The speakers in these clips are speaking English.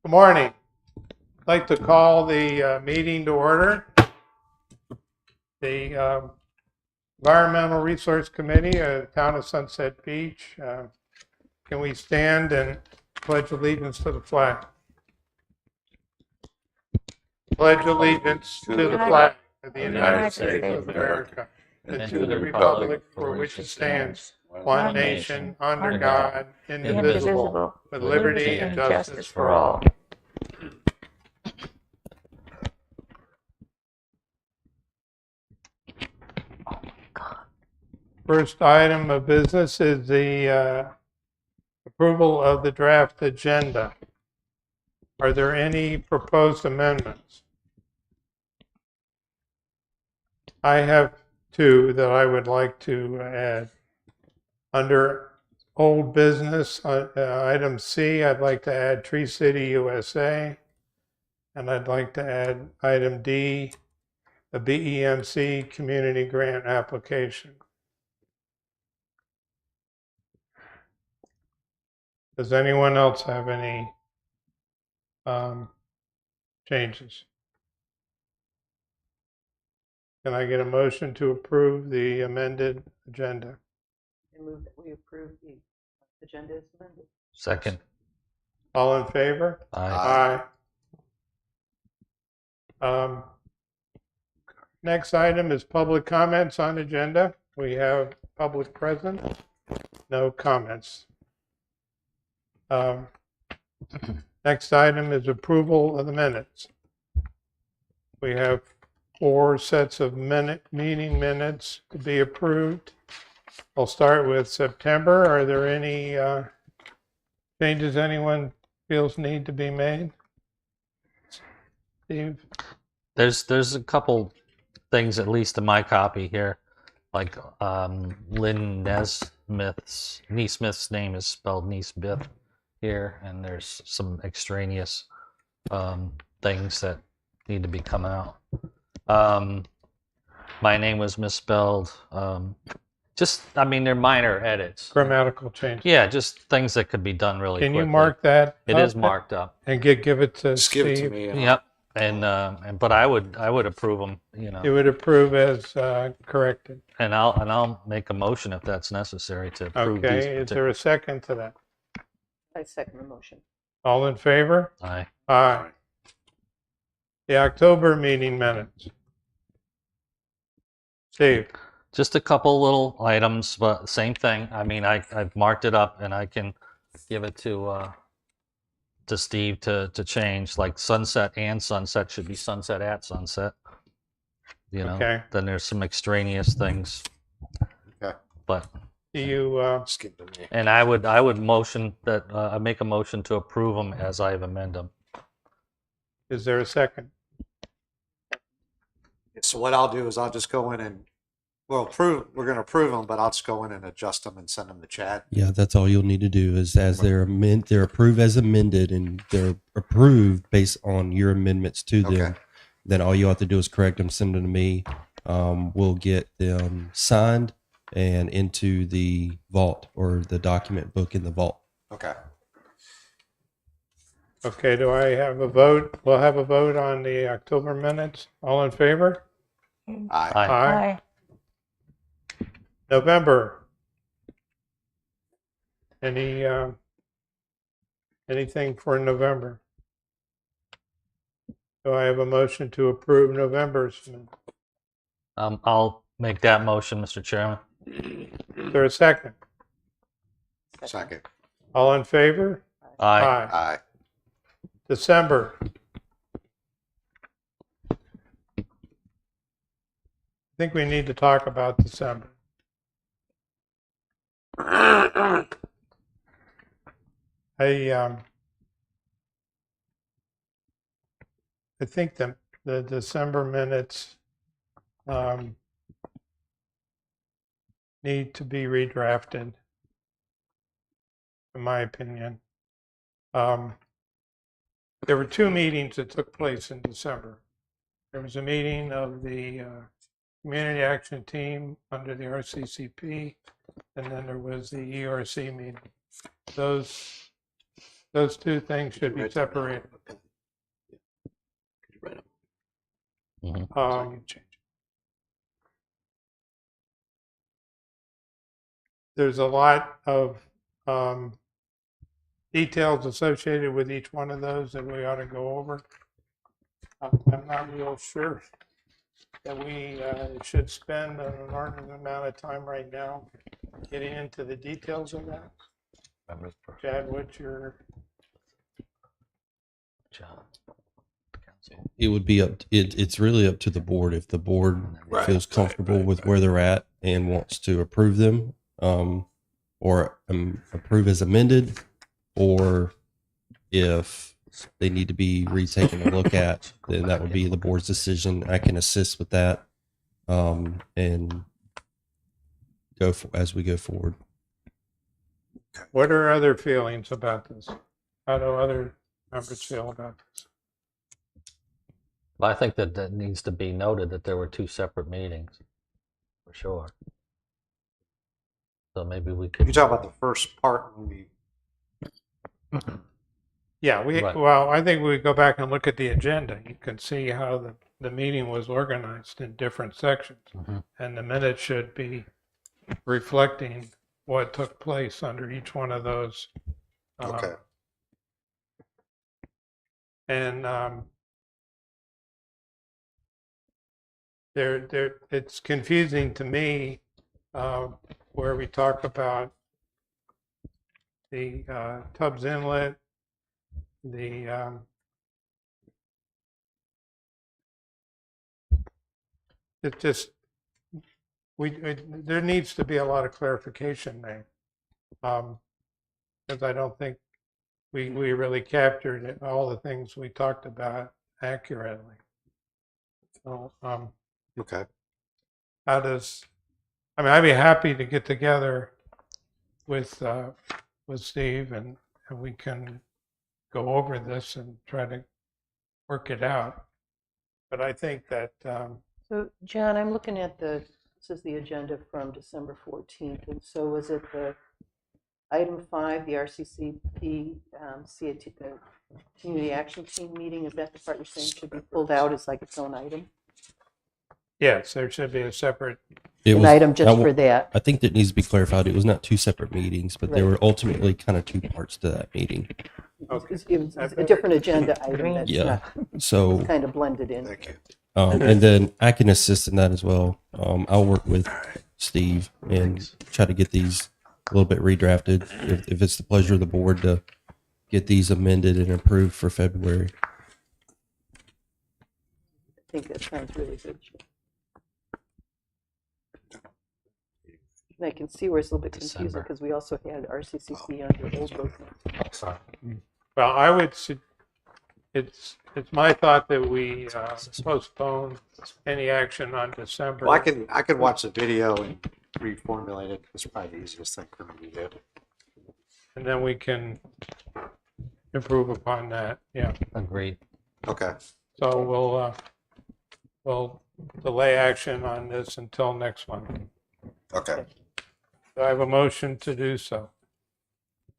Good morning. I'd like to call the meeting to order. The Environmental Resource Committee of the Town of Sunset Beach. Can we stand and pledge allegiance to the flag? Pledge allegiance to the flag of the United States of America and to the republic for which it stands, one nation, under God, indivisible, with liberty and justice for all. First item of business is the approval of the draft agenda. Are there any proposed amendments? I have two that I would like to add. Under old business, item C, I'd like to add Tree City USA. And I'd like to add item D, the BEMC community grant application. Does anyone else have any changes? Can I get a motion to approve the amended agenda? I move that we approve the agenda as amended. Second. All in favor? Aye. Aye. Next item is public comments on agenda. We have public present, no comments. Next item is approval of the minutes. We have 4 sets of meeting minutes to be approved. I'll start with September. Are there any changes anyone feels need to be made? Steve? There's a couple things, at least in my copy here, like Lynn Neesmith's name is spelled Neesmith here, and there's some extraneous things that need to be come out. My name was misspelled. They're minor edits. Grammatical change. Yeah, just things that could be done really quickly. Can you mark that? It is marked up. And give it to Just Steve? give it to me. Yep. But I would approve them, You would approve as corrected. and I'll make a motion if that's necessary to approve these. Okay, is there a second to that? I second the motion. All in favor? Aye. Aye. The October meeting minutes. Steve? Just a couple little items, but same thing. I mean, I've marked it up, and I can give it to Steve to change. Like sunset and sunset should be sunset at sunset. Okay. Then there's some extraneous things. Okay. But Do you, Just give it to me. and I would motion that I make a motion to approve them as I have amended them. is there a second? So what I'll do is I'll just go in and we're going to approve them, but I'll just go in and adjust them and send them to Chad. Yeah, that's all you'll need to do is as they're approved as amended and they're approved based on your amendments to them. Okay. Then all you have to do is correct them, send them to me. We'll get them signed and into the vault or the document book in the vault. Okay. Okay, do I have a vote? We'll have a vote on the October minutes. All in favor? Aye. Aye. November. Anything for November? Do I have a motion to approve November's minutes? I'll make that motion, Mr. Chairman. Is there a second? Second. All in favor? Aye. Aye. December. I think we need to talk about December. I think the December minutes need to be redrafted, in my opinion. There were 2 meetings that took place in December. There was a meeting of the Community Action Team under the RCCP, and then there was the ERC meeting. Those Those two things should be Right there now. separated. Okay. Yeah. Could you write them? Mhm. So I Um, can change it. there's a lot of details associated with each one of those that we ought to go over. I'm not real sure that we should spend an inordinate amount of time right now getting into the details of that. Chad, what's your, John, council. It would be it's really up to the board. If the board Right, feels right, comfortable right, with right. where they're at and wants to approve them, or approve as amended, or if they need to be retaken a look at, then that would be the board's decision. I can assist with that, and as we go forward. what are other feelings about this? How do other members feel about this? But I think that that needs to be noted that there were two separate meetings, for sure. So maybe we You could. talk about the first part when we, Yeah, Right. well, I think we go back and look at the agenda. You can see how the meeting was organized in different sections. Mhm. And the minutes should be reflecting what took place under each one of those. okay, And it's confusing to me where we talk about the Tubbs Inlet, the it just there needs to be a lot of clarification there, because I don't think we really captured all the things we talked about accurately. So okay. how does, I mean, I'd be happy to get together with Steve and we can go over this and try to work it out. But I think that So, John, I'm looking at this is the agenda from December 14th, and so was it the item 5, the RCCP Community Action Team meeting? Is that the part you're saying should be pulled out as like its own item? yes, there should be a separate. An item just for that? I think that needs to be clarified. It was not two separate meetings, but there Right. were ultimately kind of two parts to that meeting. Okay. It was a different agenda item that's Yeah. not So, kind of blended in. Thank you. and then I can assist in that as well. I'll work with Steve and try to get these a little bit redrafted. If it's the pleasure of the board to get these amended and approved for February. I think that sounds really good. And I can see where it's a little bit confusing December. because we also had RCCP under old business. Sorry. Well, I would. It's my thought that we postpone any action on December. Well, I can watch the video and reformulate it. It's probably the easiest thing for me to do. And then we can improve upon that. Yeah. Agreed. Okay. So we'll delay action on this until next month. Okay. Do I have a motion to do so?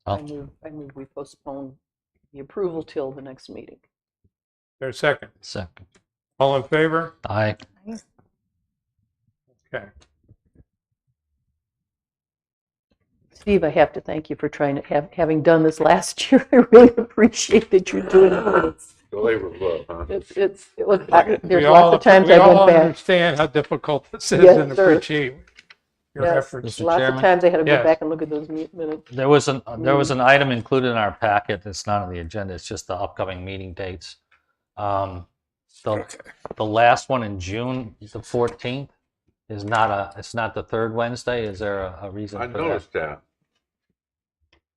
Oh. I move we postpone the approval till the next meeting. There's a second. Second. All in favor? Aye. Okay. Steve, I have to thank you for trying to having done this last year. I really appreciate that you're doing it. The labor of love, huh? It was, there's We lots all- of times we I all went back. understand how difficult this is Yes, and sir. appreciate your Yes, efforts. Mr. lots Chairman? of times I had to go Yes. back and look at those minutes. There was an item included in our packet that's not on the agenda. It's just the upcoming meeting dates. The the last one in June, the 14th, is not it's not the third Wednesday. Is there a reason I for that? noticed that.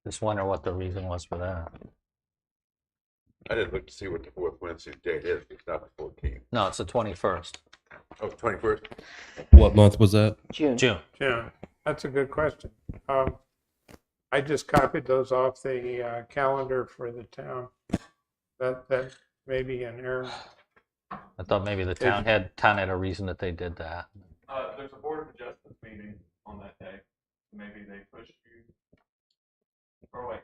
Just wonder what the reason was for that. I didn't look to see what the fourth Wednesday date is. It's not the 14th. No, it's the 21st. Oh, 21st? What month was that? June. June. Yeah, that's a good question. I just copied those off the calendar for the town. That may be an error. I thought maybe the town had a reason that they did that. There's a Board of Adjustment meeting on that day. Maybe they pushed you. Or wait,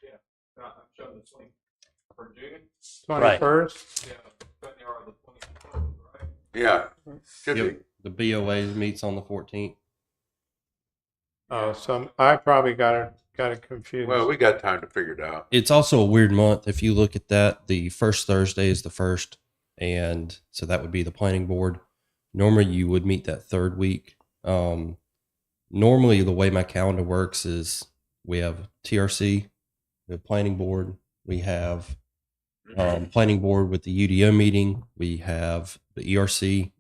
yeah, I'm Right. 21st? Yeah, but they are the 24th, right? Yeah, should Yep. be. The BOA meets on the 14th. Oh, so I probably got it confused. Well, we got time to figure it out. It's also a weird month. If you look at that, the first Thursday is the first, and so that would be the planning board. Normally, you would meet that third week. Normally, the way my calendar works is we have TRC, we have planning board, we have planning board with the UDO meeting, we have the ERC,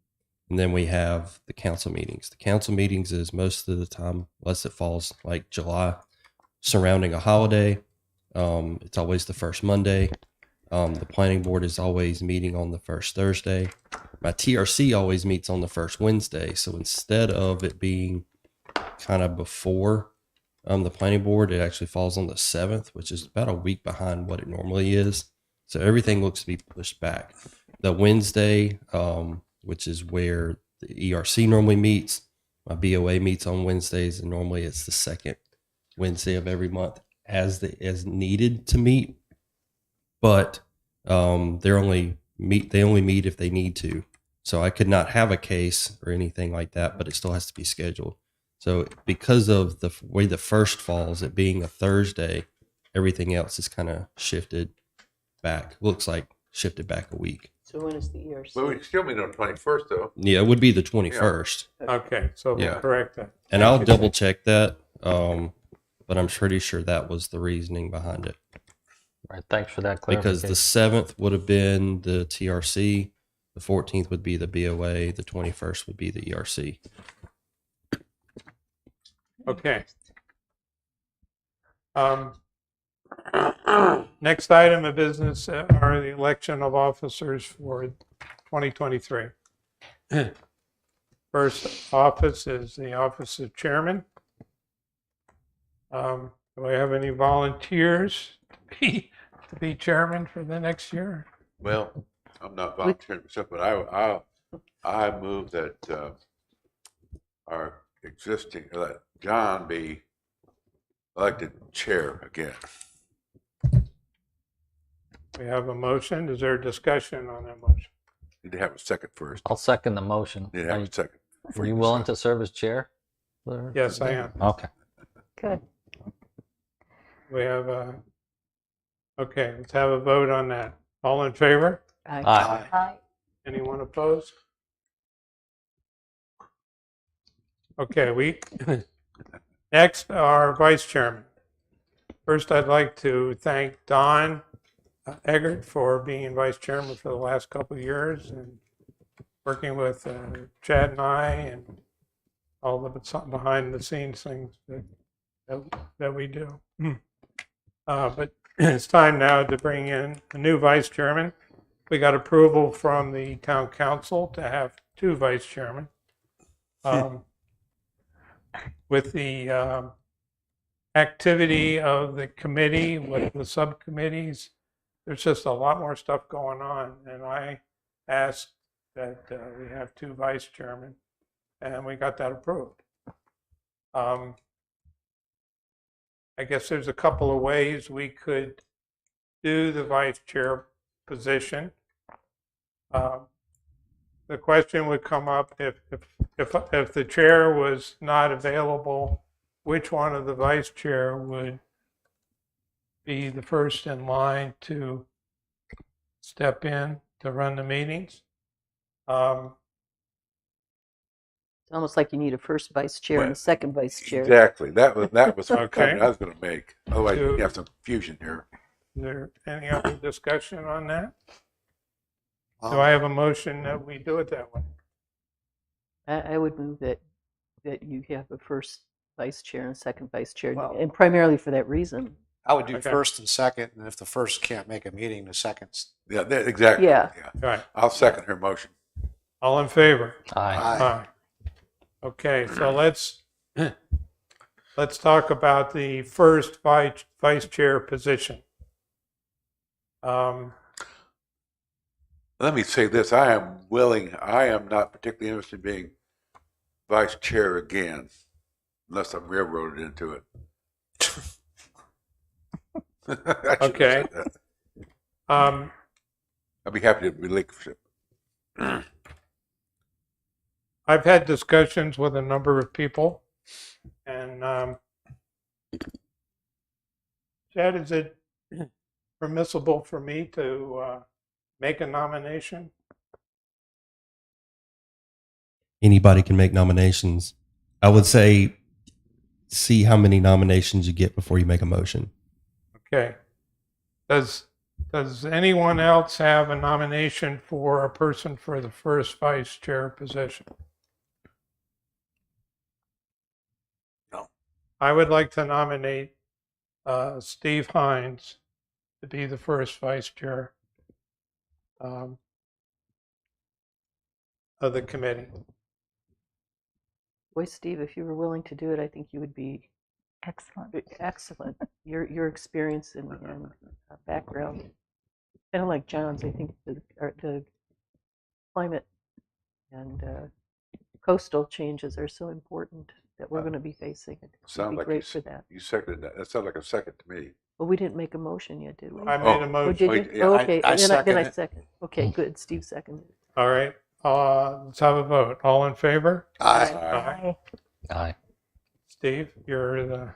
and then we have the council meetings. The council meetings is most of the time, unless it falls like July, surrounding a holiday. It's always the first Monday. The planning board is always meeting on the first Thursday. My TRC always meets on the first Wednesday. So instead of it being kind of before the planning board, it actually falls on the 7th, which is about a week behind what it normally is. So everything looks to be pushed back. The Wednesday, which is where the ERC normally meets, my BOA meets on Wednesdays, and normally it's the second Wednesday of every month as needed to meet. But they only meet if they need to. So I could not have a case or anything like that, but it still has to be scheduled. So because of the way the first falls, it being a Thursday, everything else is kind of shifted back. Looks like shifted back a week. So when is the ERC? Well, we still meet on the 21st, though. Yeah, it would be the 21st. Okay, so we'll Yeah. correct that. And I'll double check that. But I'm pretty sure that was the reasoning behind it. Right. Thanks for that Because clarification. the 7th would have been the TRC, the 14th would be the BOA, the 21st would be the ERC. Okay. Next item of business are the election of officers for 2023. First office is the office of chairman. Do we have any volunteers to be chairman for the next year? Well, I'm not volunteering myself, but I move that our existing, let John be elected chair again. We have a motion. Is there a discussion on that motion? Need to have a second first. I'll second the motion. Need to have a second. Are you willing to serve as chair? Yes, I am. Okay. Good. We have okay, let's have a vote on that. All in favor? Aye. Aye. Anyone opposed? Okay, next, our vice chairman. First, I'd like to thank Don Eggert for being vice chairman for the last couple of years and working with Chad and I and all the behind the scenes things that we do. But it's time now to bring in a new vice chairman. We got approval from the town council to have two vice chairmen. With the activity of the committee, with the subcommittees, there's just a lot more stuff going on. And I asked that we have two vice chairmen, and we got that approved. I guess there's a couple of ways we could do the vice chair position. The question would come up if the chair was not available, which one of the vice chair would be the first in line to step in to run the meetings? It's almost like you need a first vice chair and a second vice chair. Exactly. That was the Okay. comment I was going to make. Otherwise, you have some confusion here. Is there any other discussion on that? Do I have a motion that we do it that way? I would move that you have a first vice chair and a second vice chair, Well- and primarily for that reason. I would do Okay. first and second, and if the first can't make a meeting, the second's. Yeah, exactly. Yeah. All right. I'll second her motion. All in favor? Aye. Aye. Okay, so let's talk about the first vice chair position. Let me say this. I am not particularly interested in being vice chair again, unless I'm railroaded into it. I shouldn't have Okay. said that. I'd be happy to relinquish it. I've had discussions with a number of people, and Chad, is it permissible for me to make a nomination? Anybody can make nominations. I would say see how many nominations you get before you make a motion. Okay. Does anyone else have a nomination for a person for the first vice chair position? No. I would like to nominate Steve Hines to be the first vice chair of the committee. Boy, Steve, if you were willing to do it, I think you would be Excellent. excellent. Your experience and background, kind of like John's, I think the climate and coastal changes are so important that we're going to be facing. I think it would Sounds be like great for that. you seconded that. That sounds like a second to me. But we didn't make a motion yet, did we? I made a Oh, motion. did Wait, you? yeah, Oh, I- okay, I then second I it. second. Okay, good. Steve seconded. All right. Let's have a vote. All in favor? Aye. Aye. Aye. Steve, you're the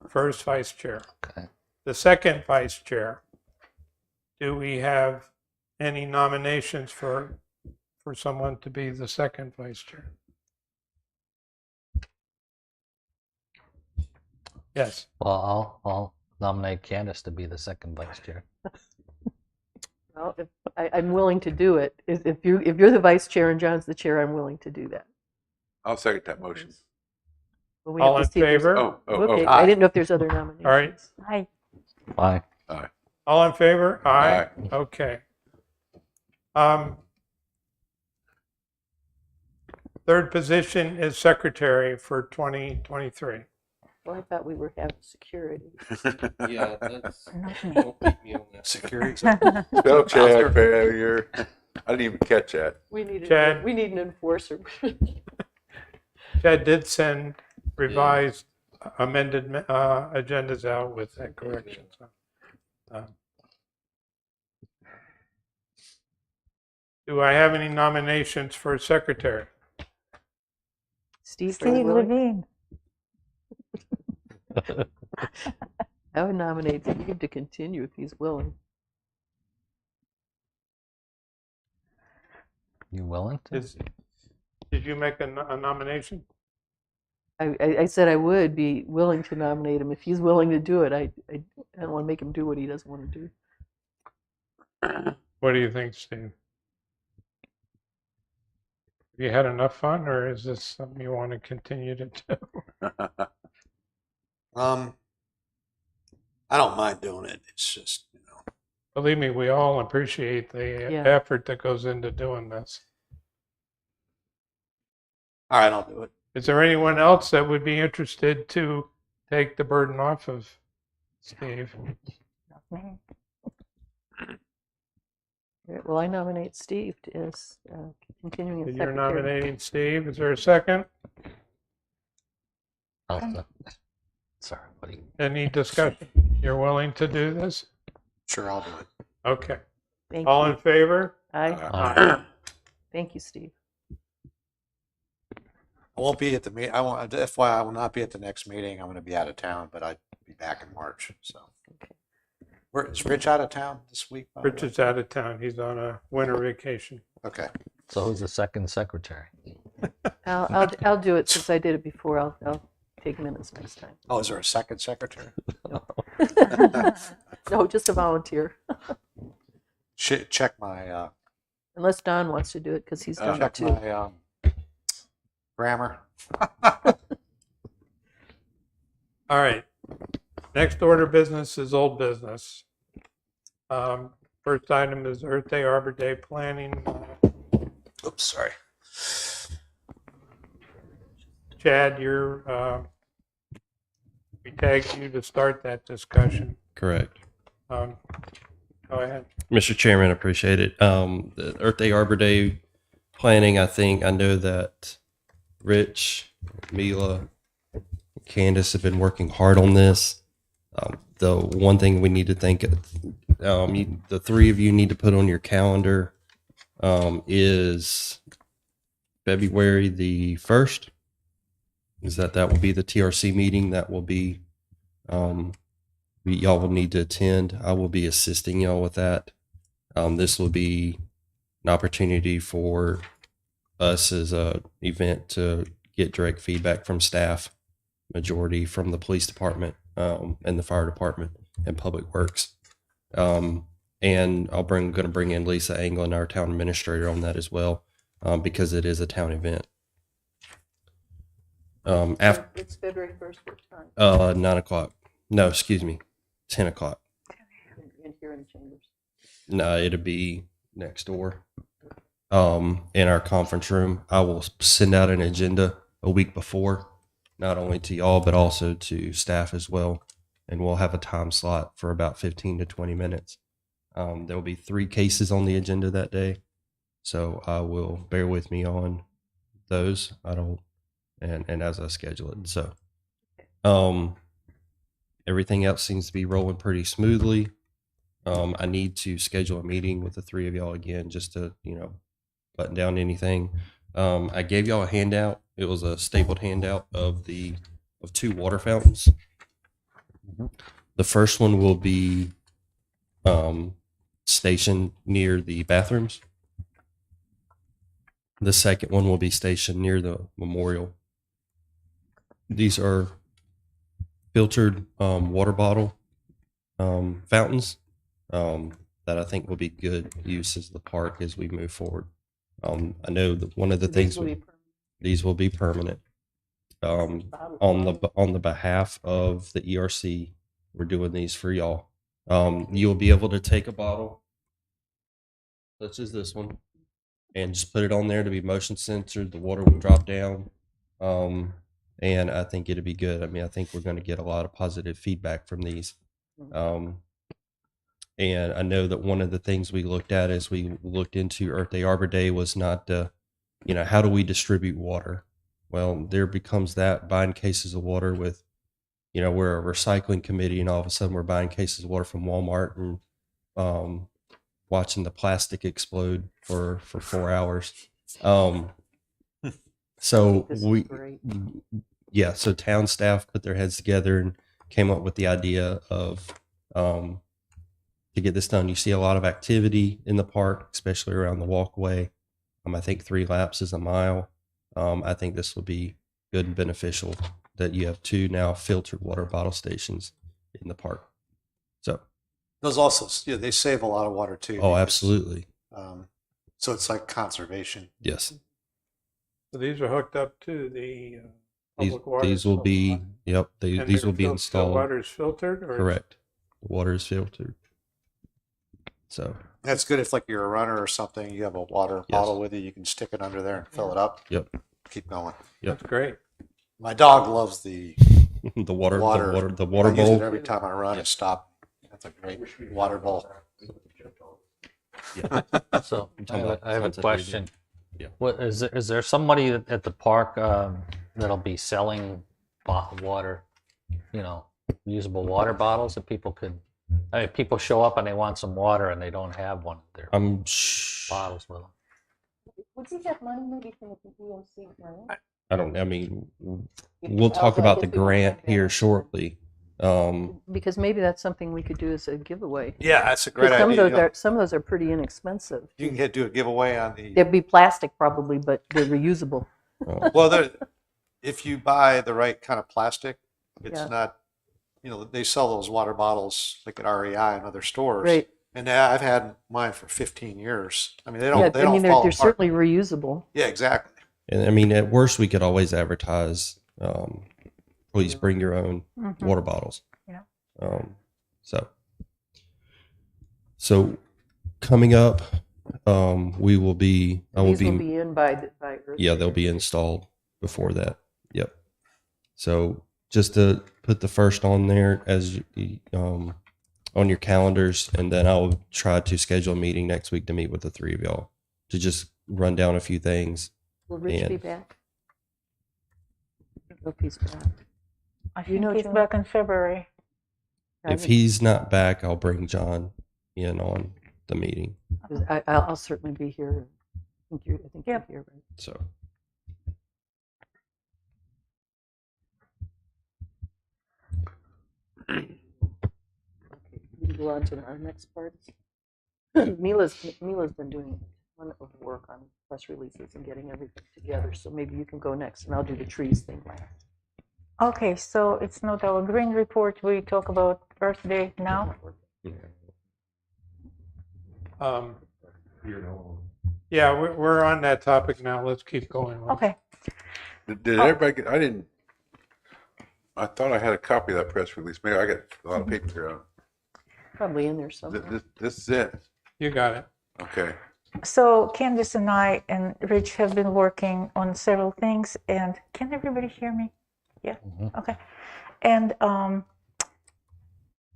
first vice chair. Okay. The second vice chair, do we have any nominations for someone to be the second vice chair? Yes. Well, I'll nominate Candace to be the second vice chair. Well, if I'm willing to do it. If you're the vice chair and John's the chair, I'm willing to do that. I'll second that motion. But we All have in to see if there's- favor? Okay, Aye. I didn't know if there's other nominations. right. Aye. Aye. All in favor? Aye. Okay. Third position is secretary for 2023. Well, I thought we were having security. Yeah, that's. Not me. Don't beat me on that. Security. Spell check failure. I didn't even catch that. We need Chad? we need an enforcer. Chad did send revised amended agendas out with that correction. So, do I have any nominations for secretary? Steve, are you Steve willing? Levine. I would nominate Steve to continue if he's willing. You willing to? Did you make a nomination? I said I would be willing to nominate him if he's willing to do it. I don't want to make him do what he doesn't want to do. What do you think, Steve? Have you had enough fun, or is this something you want to continue to do? I don't mind doing it. It's just, Believe me, we all appreciate the Yeah. effort that goes into doing this. all right, I'll do it. Is there anyone else that would be interested to take the burden off of Steve? Not me. All right, well, I nominate Steve as continuing as You're secretary. nominating Steve. Is there a second? Sorry, buddy. Any discussion? You're willing to do this? Sure, I'll do it. Okay. Thank All you. in favor? Aye. Aye. Thank you, Steve. I won't be at the meet. I won't. FYI, I will not be at the next meeting. I'm going to be out of town, but I'll be back in March. So, is Rich out of town this week? by the way? Rich is out of town. He's on a winter vacation. Okay. So who's the second secretary? I'll do it since I did it before. I'll take minutes next time. Oh, is there a second secretary? No, just a volunteer. Check my Unless Don wants to do it because he's done it check too. my grammar. All right. Next order of business is old business. First item is Earth Day, Arbor Day planning. Oops, sorry. Chad, we tagged you to start that discussion. Correct. Go ahead. Mr. Chairman, appreciate it. The Earth Day, Arbor Day planning, I know that Rich, Mila, Candace have been working hard on this. The one thing we need to think, the three of you need to put on your calendar is February the 1st. That will be the TRC meeting. That will be, y'all will need to attend. I will be assisting y'all with that. This will be an opportunity for us as a event to get direct feedback from staff, majority from the police department, and the fire department and public works. And going to bring in Lisa Anglin, our town administrator, on that as well, because it is a town event. After It's February 1st, what time? 9 o'clock. No, excuse me, 10 o'clock. In here in the chambers. No, it'll be next door. In our conference room. I will send out an agenda a week before, not only to y'all, but also to staff as well. And we'll have a time slot for about 15 to 20 minutes. There will be 3 cases on the agenda that day. So I will bear with me on those. And as I schedule it. So, everything else seems to be rolling pretty smoothly. I need to schedule a meeting with the 3 of y'all again, just to, button down anything. I gave y'all a handout. It was a stapled handout of 2 water fountains. The first one will be stationed near the bathrooms. The second one will be stationed near the memorial. These are filtered water bottle fountains that I think will be good use as the park as we move forward. I know that one of the things these will be permanent. On the behalf of the ERC, we're doing these for y'all. You'll be able to take a bottle, such as this one, and just put it on there to be motion censored. The water will drop down. And I think it'll be good. I mean, I think we're going to get a lot of positive feedback from these. And I know that one of the things we looked at as we looked into Earth Day, Arbor Day was not, how do we distribute water? Well, there becomes that buying cases of water with, we're a recycling committee, and all of a sudden we're buying cases of water from Walmart and watching the plastic explode for 4 hours. So so town staff put their heads together and came up with the idea of to get this done. You see a lot of activity in the park, especially around the walkway. I think 3 laps is a mile. I think this will be good and beneficial that you have 2 now filtered water bottle stations in the park. So Those also, they save a lot of water too. oh, because, absolutely. So it's like conservation. Yes. So these are hooked up to the public water. These will be, yep, And these they're will be installed. The water is filtered? Or Correct. The water is filtered. So, That's good if like you're a runner or something, you have a water bottle with you, you can stick it under there and fill it up. yep. Keep going. That's great. My dog loves the The water I use bowl. it every time I run and stop. That's a great water bowl. So talking about I have a sunset question. Yeah. What is there somebody at the park that'll be selling bottled water, usable water bottles that people could? I mean, people show up and they want some water and they don't have one of their bottles with them. Would you have money maybe from the ERC grant? I don't, I mean, we'll talk about the grant here shortly. Because maybe that's something we could do as a giveaway. Yeah, that's a great 'Cause idea. some of those are pretty inexpensive. You can do a giveaway on the. They'd be plastic probably, but they're reusable. Well, if you buy the right kind of plastic, it's Yeah. not. They sell those water bottles like at REI and other stores. Right. And I've had mine for 15 years. I mean, they don't. Yeah, they I don't mean, fall they're apart. certainly reusable. Yeah, exactly. And I mean, at worst, we could always advertise, please bring your own Mhm. water bottles. Yeah. So coming up, we will be, These will be in by Earth yeah, Day. they'll be installed before that. Yep. So just to put the first on there as on your calendars, and then I'll try to schedule a meeting next week to meet with the 3 of y'all to just run down a few things. Will Rich be and- back? I don't know if he's back. I You know, think he's Joan? back in February. I if think- he's not back, I'll bring John in on the meeting. 'cause I'll certainly be here. I think you're Yep. here, right? So Okay, we can go on to our next part. Mila's been doing a ton of work on press releases and getting everything together, so maybe you can go next, and I'll do the trees thing last. Okay, so it's not our green report. We talk about Earth Day now. Yeah, we're on that topic now. Let's keep going. with it. Okay. Did everybody get, I didn't, I thought I had a copy of that press release. Maybe I got a lot of paper here. Probably in there somewhere. This is it. You got it. Okay. So Candice and I and Rich have been working on several things. And can everybody hear me? Yeah. Okay. And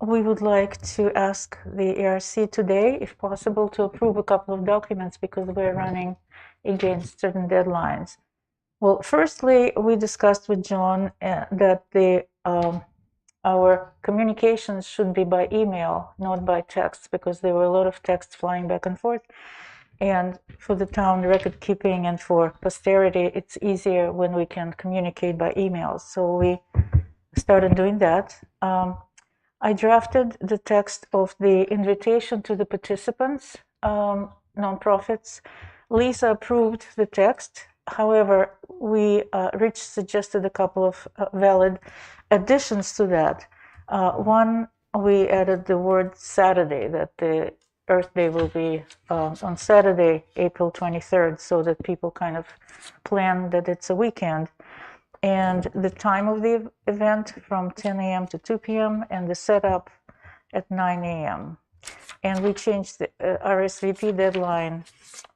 we would like to ask the ERC today, if possible, to approve a couple of documents because we're running against certain deadlines. Well, firstly, we discussed with John that our communications should be by email, not by text, because there were a lot of texts flying back and forth. And for the town record keeping and for posterity, it's easier when we can communicate by emails. So we started doing that. I drafted the text of the invitation to the participants, nonprofits. Lisa approved the text. However, Rich suggested a couple of valid additions to that. One, we added the word Saturday, that the Earth Day will be on Saturday, April 23rd, so that people kind of plan that it's a weekend. And the time of the event from 10 a.m. to 2 p.m. and the setup at 9 a.m. And we changed the RSVP deadline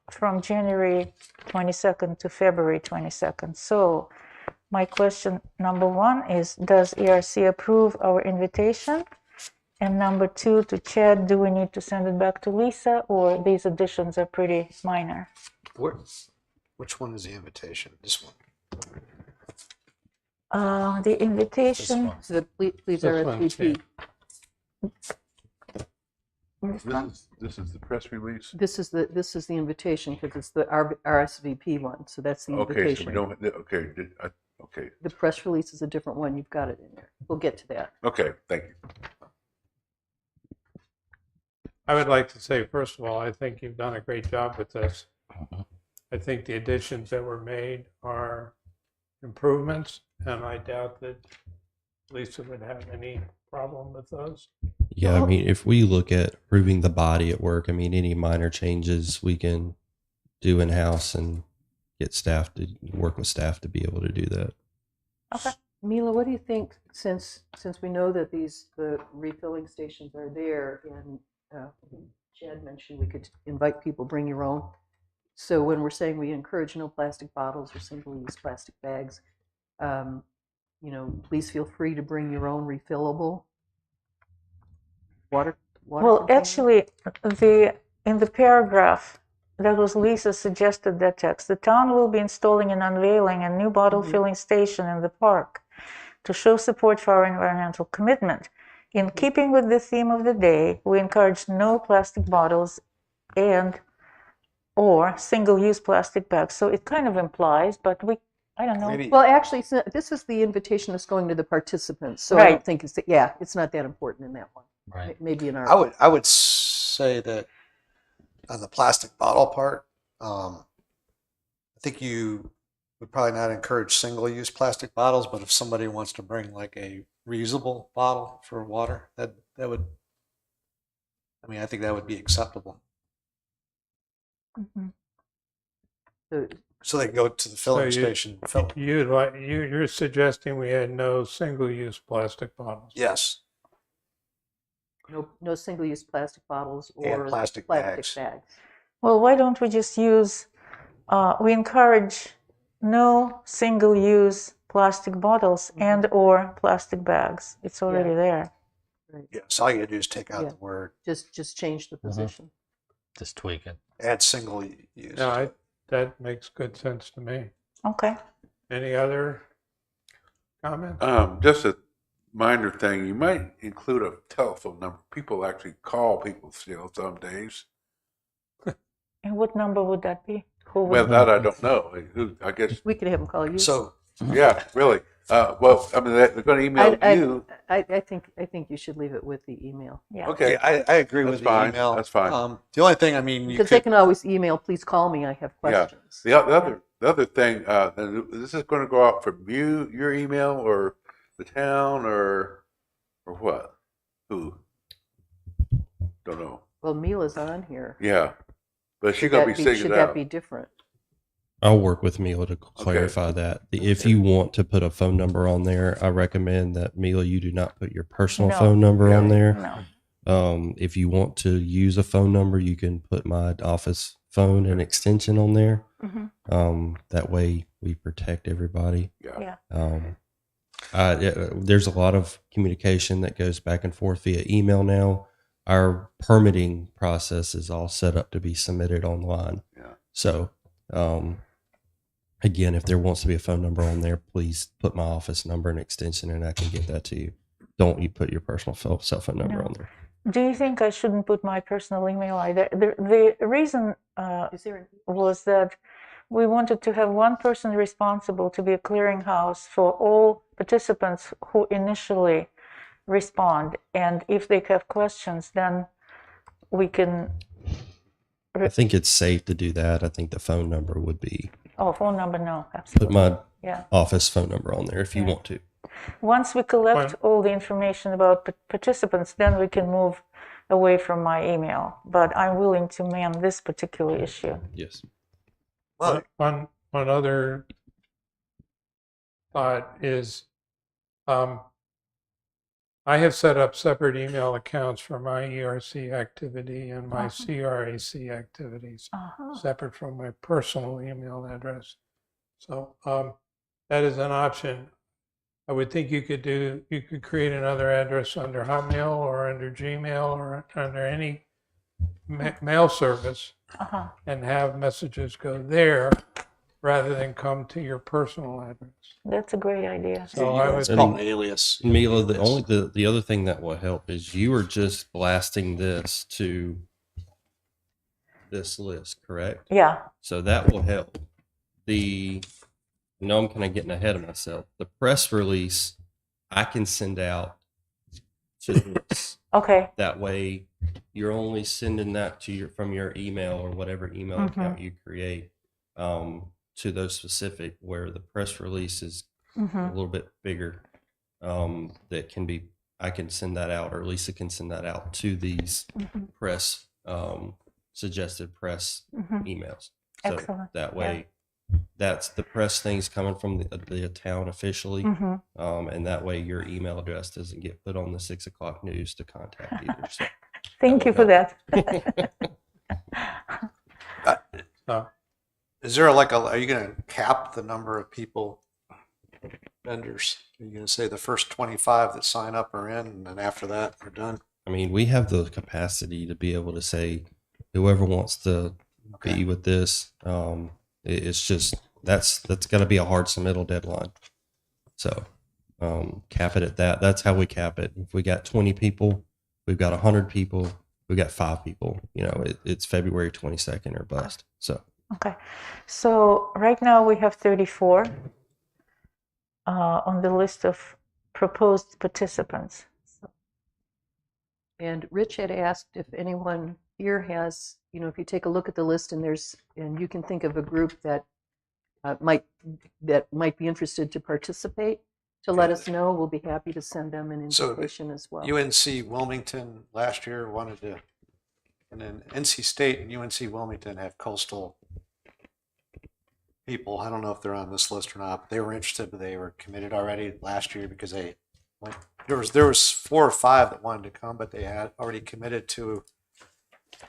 from January 22nd to February 22nd. So my question number one is, does ERC approve our invitation? And number two, to Chad, do we need to send it back to Lisa, or these additions are pretty minor? Which one is the invitation? This one. The invitation. So please This one, RSVP. This one? This is the press release. This is the invitation because it's the RSVP one. So that's the Okay, so invitation. we don't, okay, okay, The press release is a different one. You've got it in there. We'll get to that. okay, thank you. I would like to say, first of all, I think you've done a great job with this. I think the additions that were made are improvements, and I doubt that Lisa would have any problem with those. yeah, I mean, if we look at approving the body at work, I mean, any minor changes we can do in house and get staff to work with staff to be able to do that. Okay. Mila, what do you think? Since we know that the refilling stations are there, and Chad mentioned we could invite people, bring your own. So when we're saying we encourage no plastic bottles or single-use plastic bags, please feel free to bring your own refillable water. Well, container. actually, in the paragraph that was Lisa suggested that text, the town will be installing and unveiling a new bottle filling station in the park to show support for our environmental commitment. In keeping with the theme of the day, we encourage no plastic bottles or single-use plastic bags. So it kind of implies, but I don't know. Maybe Well, actually, this is the invitation that's going to the participants. So I Right. don't think it's not that important in that one. Right. Maybe in our. I would say that on the plastic bottle part, I think you would probably not encourage single-use plastic bottles, but if somebody wants to bring like a reusable bottle for water, that would, I mean, I think that would be acceptable. Mhm. So they can go to the filling So you- station and fill. You're suggesting we had no single-use plastic bottles? Yes. No single-use plastic bottles And or plastic bags. Well, why don't we just use, we encourage no single-use plastic bottles and/or plastic bags. It's already Yeah. there. Yes. All you gotta do is take out Yeah. the word, Just change the position. Just tweak it. add single use. No, that makes good sense to me. Okay. Any other comments? Just that minor thing, you might include a telephone number. People actually call people still some days. And what number would that be? Who would Well, that I don't know. I guess, We could have them call you. So, yeah, really. Well, I mean, they're going to email you. I think you should leave it with the email. Yeah. Okay, I agree That's with fine. the email. That's fine. The only thing, I mean, you Because they could, can always email, please call me, I have yeah. questions. The other thing, this is going to go out from you, your email, or the town, or what? Who? Don't know. Well, Mila's on here. Yeah, but she's Should going that to be be, singing should it that out. be different? I'll work with Mila to clarify that. If you want to put a phone number on there, I recommend that Mila, you do not put your personal No. phone number on there. No. If you want to use a phone number, you can put my office phone and extension on there. That way we protect everybody. Yeah. There's a lot of communication that goes back and forth via email now. Our permitting process is all set up to be submitted online. Yeah. So, again, if there wants to be a phone number on there, please put my office number and extension and I can get that to you. Don't you put your personal cell phone number No. on there. Do you think I shouldn't put my personal email either? The reason Is there? was that we wanted to have one person responsible to be a clearinghouse for all participants who initially respond. And if they have questions, then we can. I think it's safe to do that. I think the phone number would be, Oh, phone number? No, put absolutely. my Yeah. office phone number on there if you Yeah. want to. Once we collect Fine. all the information about participants, then we can move away from my email. But I'm willing to man this particular issue. Yes. well, One other thought is, I have set up separate email accounts for my ERC activity and my CRAC activities, separate from my personal email address. So that is an option. I would think you could create another address under Hotmail or under Gmail or under any mail service and have messages go there rather than come to your personal address. That's a great idea. So I it's would, called an alias. Mila, the other thing that will help is you are just blasting this to this list, correct? Yeah. So that will help. I know I'm kind of getting ahead of myself. The press release I can send out to this. Okay. That way you're only sending that to from your email or whatever email account you create to those specific, where the press release is a little bit bigger. That can be, I can send that out, or Lisa can send that out to these press, suggested press emails. So Excellent. that way, that's the press things coming from the town officially. And that way your email address doesn't get put on the 6 o'clock news to contact either. So Thank you for that. Is there are you going to cap the number of people, vendors? Are you going to say the first 25 that sign up are in, and then after that are done? I mean, we have the capacity to be able to say whoever wants to be with this. It's just that's got to be a hard submittal deadline. So cap it at that. That's how we cap it. If we got 20 people, we've got 100 people, we've got 5 people. It's February 22nd or bust. So Okay. So right now we have 34 on the list of proposed participants. And Rich had asked if anyone here has, if you take a look at the list and you can think of a group that might be interested to participate, to let us know. We'll be happy to send them an invitation as well. UNC Wilmington last year wanted to, and then NC State and UNC Wilmington have coastal people. I don't know if they're on this list or not, but they were interested, but they were committed already last year because they went. There was 4 or 5 that wanted to come, but they had already committed to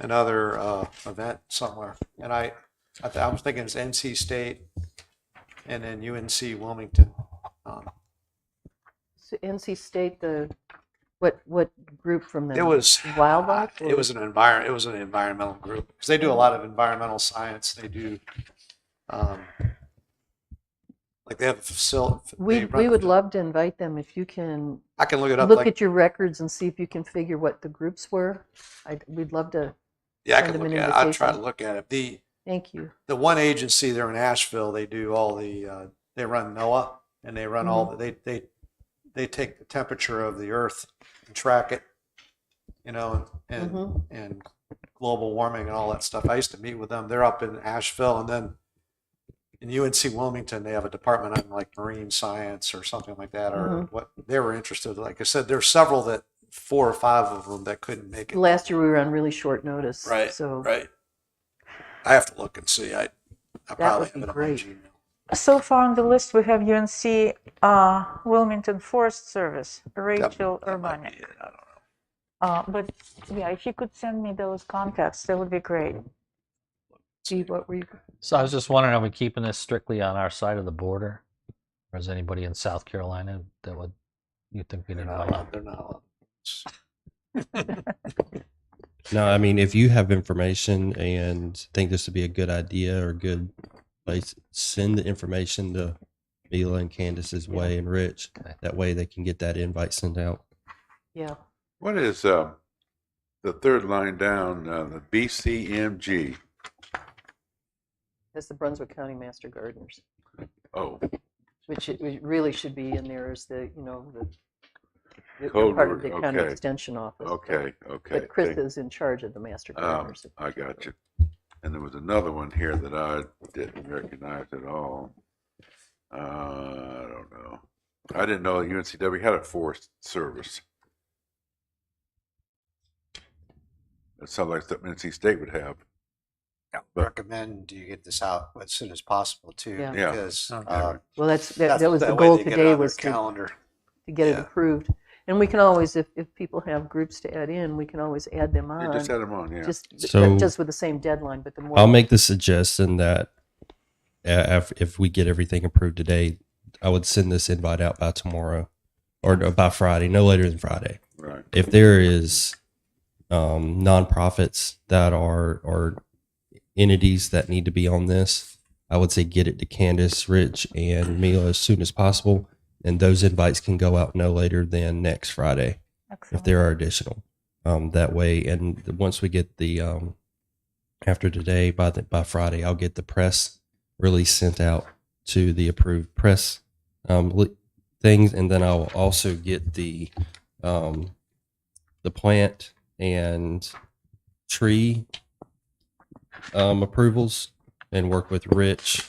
another event somewhere. And I was thinking it's NC State and then UNC Wilmington. So NC State, what group from them? It was Wildlife. It was an environmental group because they do a lot of environmental science. They do Like they have a facility. We would love to invite them if you can I can look it up. look Like, at your records and see if you can figure what the groups were. We'd love to. yeah, I send can them look an at it. I'll try to invitation. look at it. Thank you. The one agency there in Asheville, they do all the, they run NOAA and they run all the, they take the temperature of the earth and track it, you know, and global warming and all that stuff. I used to meet with them. They're up in Asheville, and then in UNC Wilmington, they have a department on like marine science or something like that, or what they were interested. Like I said, there's several 4 or 5 of them that couldn't make it. Last year we were on really short notice. Right. So Right. I have to look and see. I probably would be have it on my great. Gmail. So far on the list, we have UNC Wilmington Forest Service, Rachel That might Urbaniak. be it. I don't know. But yeah, if you could send me those contacts, that would be great. Steve, what were you? So I was just wondering, are we keeping this strictly on our side of the border? Or is anybody in South Carolina that would you think we'd They're invite? not. They're not. No, I mean, if you have information and think this would be a good idea or good place, send the information to Mila and Candace's way and Rich. That way they can get that invite sent out. Yeah. What is the third line down, the BCMG? That's the Brunswick County Master Gardeners, Oh, which it really should be in there as the, they're Code part of word, the county okay. extension office. okay. But Chris is in charge of the Master Gardeners. I got you. And there was another one here that I didn't recognize at all. I don't know. I didn't know UNCW had a forest service. That sounds like something NC State would have. I recommend you get this out as soon as possible too, Yeah. Yeah. because Well, that was the that way goal they get it today on their was to calendar. get it Yeah. approved. And we can always, if people have groups to add in, we can always add them You on. just had them on, yeah. So- Just with the same deadline, but the more. I'll make the suggestion that if we get everything approved today, I would send this invite out by tomorrow or by Friday, no later than Friday. Right. If there is nonprofits that are entities that need to be on this, I would say get it to Candace, Rich, and Mila as soon as possible. And those invites can go out no later than next Friday if Excellent. there are additional. That way, and once we get the after today, by Friday, I'll get the press release sent out to the approved press things, and then I'll also get the plant and tree approvals and work with Rich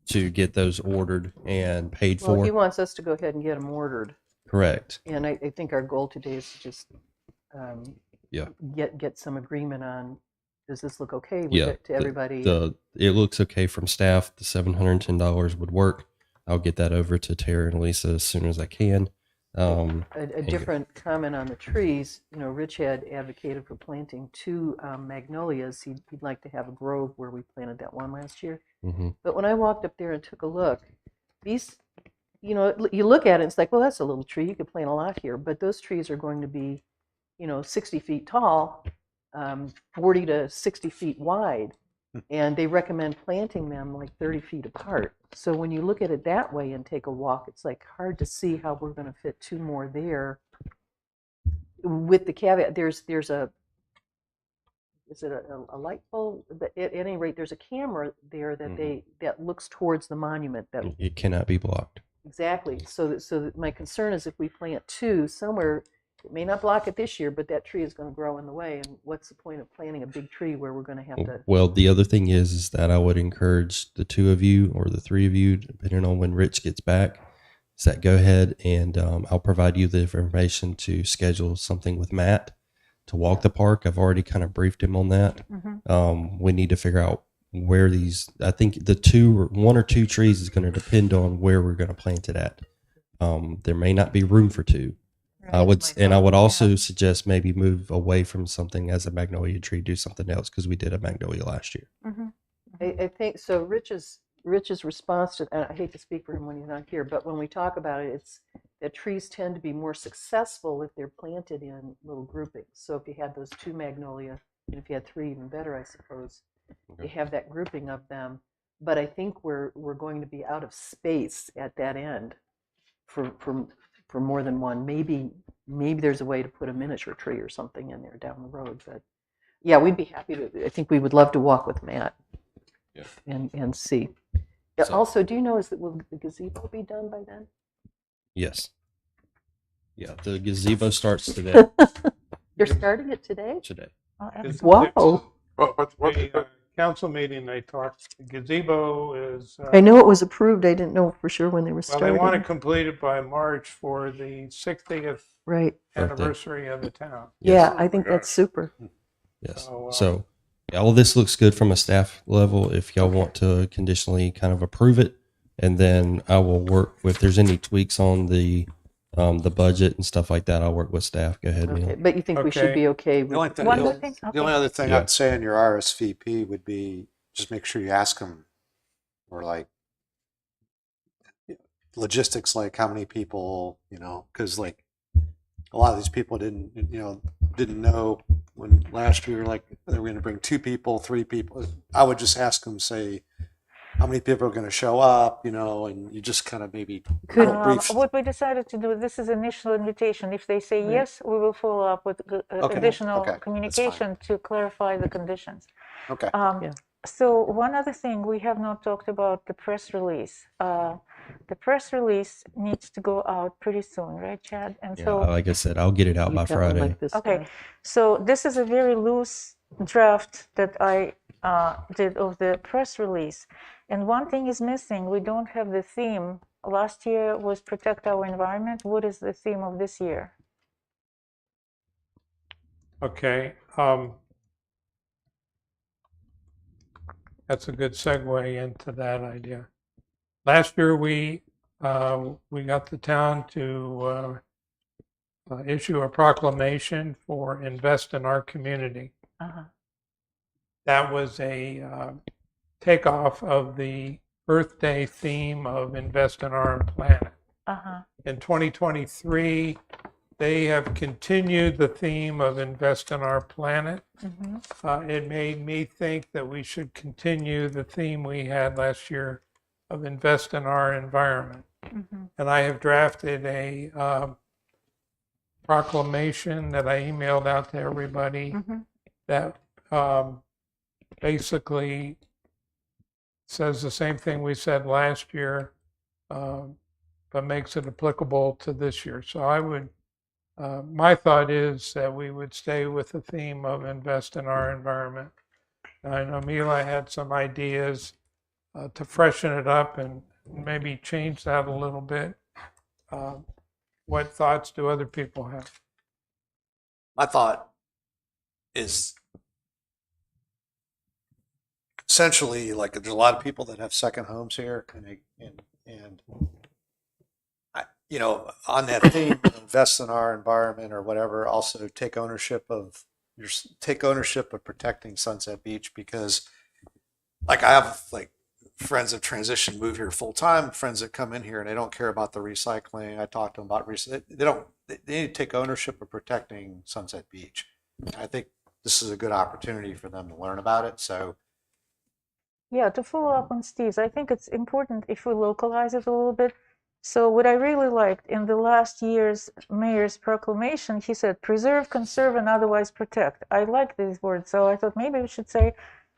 to get those ordered and paid Well, for. he wants us to go ahead and get them ordered. Correct. And I think our goal today is to just Yeah. get some agreement on, does this look okay with Yeah, it to everybody? It looks okay from staff. The $710 would work. I'll get that over to Tara and Lisa as soon as I can. A different comment on the trees, Rich had advocated for planting 2 magnolias. He'd like to have a grove where we planted that one last year. Mhm. But when I walked up there and took a look, these, you look at it, it's like, well, that's a little tree. You could plant a lot here. But those trees are going to be, 60 feet tall, 40 to 60 feet wide. And they recommend planting them like 30 feet apart. So when you look at it that way and take a walk, it's like hard to see how we're going to fit 2 more there. With the caveat, there's a, is it a light bulb? But at any rate, there's a camera there that that looks towards the monument. That It cannot be blocked. exactly. So my concern is if we plant 2 somewhere. It may not block it this year, but that tree is going to grow in the way. And what's the point of planting a big tree where we're going to have to? Well, the other thing is that I would encourage the 2 of you or the 3 of you, depending on when Rich gets back, is that go ahead and I'll provide you the information to schedule something with Matt to walk the park. I've already kind of briefed him on that. We need to figure out where these, I think the 1 or 2 trees is going to depend on where we're going to plant it at. There may not be room for 2. I would also suggest maybe move away from something as a magnolia tree, do something else because we did a magnolia last year. I think so. Rich's response to, and I hate to speak for him when he's not here, but when we talk about it, it's that trees tend to be more successful if they're planted in little groupings. So if you had those 2 magnolia, and if you had 3, even better, I suppose. You have that grouping of them. but I think we're going to be out of space at that end for more than one. Maybe there's a way to put a miniature tree or something in there down the road. But yeah, we'd be happy to. I think we would love to walk with Matt. Yeah. And see. Yeah, So- also, do you know will the gazebo be done by then? Yes. Yeah, the gazebo starts today. You're starting it today? Today. It's- Wow. What, The council meeting, they talked, the gazebo is, I knew it was approved. I didn't know for sure when they were well, starting. they want to complete it by March for the 60th Right. anniversary of the town. Yeah, Oh I my think that's gosh. super. Yes. So, So, yeah, all this looks good from a staff level. If y'all want to conditionally kind of approve it, and then I will work if there's any tweaks on the budget and stuff like that. I'll work with staff. Go ahead, Okay, Neil. but you think we should Okay. be okay The only with thing, One the more only, thing? the only other thing Yeah. I'd say in your RSVP would be just make sure you ask them, or like logistics, like how many people, because like a lot of these people didn't know when last year, like they were going to bring 2 people, 3 people. I would just ask them, say, how many people are going to show up, and you just kind of maybe Could- brief. What we decided to do, this is initial invitation. If they say Right. yes, we will follow up with Okay, additional okay, that's communication to clarify the conditions. Okay. Yeah. So one other thing, we have not talked about the press release. The press release needs to go out pretty soon, right, Chad? And Yeah, so, like I said, I'll get it out you by got one Friday. like this okay, guy. so this is a very loose draft that I did of the press release. And one thing is missing. We don't have the theme. Last year was protect our environment. What is the theme of this year? Okay, that's a good segue into that idea. Last year, we got the town to issue a proclamation for invest in our community. Uh-huh. That was a takeoff of the Earth Day theme of invest in our planet. Uh-huh. In 2023, they have continued the theme of invest in our planet. Mm-hmm. It made me think that we should continue the theme we had last year of invest in our environment. Mm-hmm. And I have drafted a proclamation that I emailed out to everybody Mm-hmm. that basically says the same thing we said last year, but makes it applicable to this year. So I would, my thought is that we would stay with the theme of invest in our environment. Now, I know Mila had some ideas to freshen it up and maybe change that a little bit. What thoughts do other people have? My thought is essentially like there's a lot of people that have second homes here, and on that theme, invest in our environment or whatever. Also take ownership of protecting Sunset Beach, because like I have like friends that transition, move here full time, friends that come in here and they don't care about the recycling. I talk to them about they need to take ownership of protecting Sunset Beach. I think this is a good opportunity for them to learn about it. So Yeah, to follow up on Steve's, I think it's important if we localize it a little bit. So what I really liked in the last year's mayor's proclamation, he said, preserve, conserve, and otherwise protect. I like these words, so I thought maybe we should say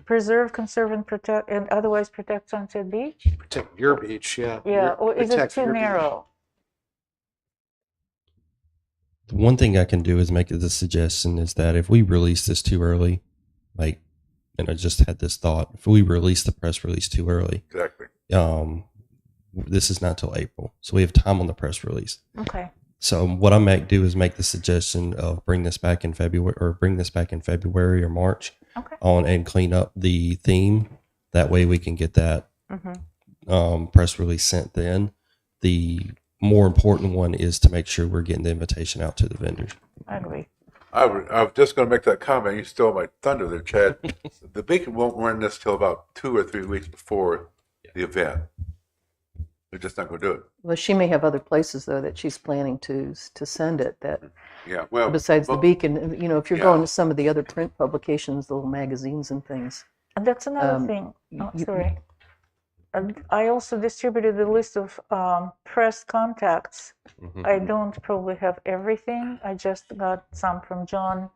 preserve, conserve, and protect, and otherwise protect Sunset Beach. protect your beach, yeah. Yeah, or is it Protect too your beach. narrow? The one thing I can do is make the suggestion is that if we release this too early, like, and I just had this thought, if we release the press release too early, exactly. this is not till April, so we have time on the press release. Okay. So what I might do is make the suggestion of bring this back in February or March Okay. on and clean up the theme. That way we can get that Mm-hmm. press release sent then. The more important one is to make sure we're getting the invitation out to the vendors. I agree. I was just going to make that comment. You stole my thunder there, Chad. The Beacon won't run this till about 2 or 3 weeks before the event. They're just not going to do it. Well, she may have other places though that she's planning to send it. That Yeah. Well, besides the well, Beacon, if you're yeah. going to some of the other print publications, the little magazines and things, And that's another thing. you- Oh, you- sorry. I also distributed the list of press contacts. Mhm. I don't probably have everything. I just got some from John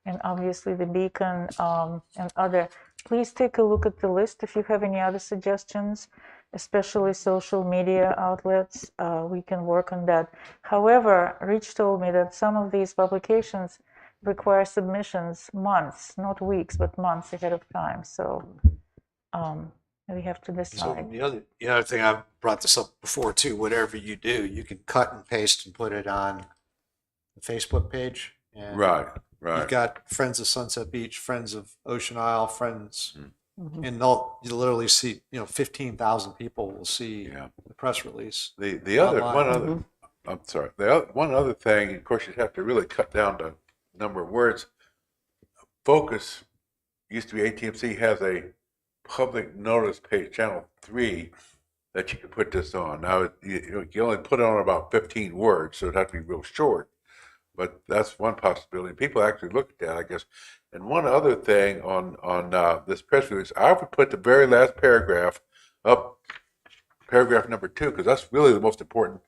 and obviously the Beacon and other. Please take a look at the list if you have any other suggestions, especially social media outlets. We can work on that. However, Rich told me that some of these publications require submissions months, not weeks, but months ahead of time. So we have to So decide. the other thing, I've brought this up before too, whatever you do, you can cut and paste and put it on the Facebook page. And Right, you've right. got Friends of Sunset Beach, Friends of Ocean Isle, Friends, Mhm. and you literally see, 15,000 people will see Yeah. the press release. The other, Online. one other, I'm sorry, one other thing, of course, you'd have to really cut down the number of words. Focus used to be ATMC has a public notice page, channel 3, that you can put this on. Now, you only put it on about 15 words, so it'd have to be real short. But that's one possibility. People actually look at that, I guess. And one other thing on this press release, I would put the very last paragraph up, paragraph number 2, because that's really the most important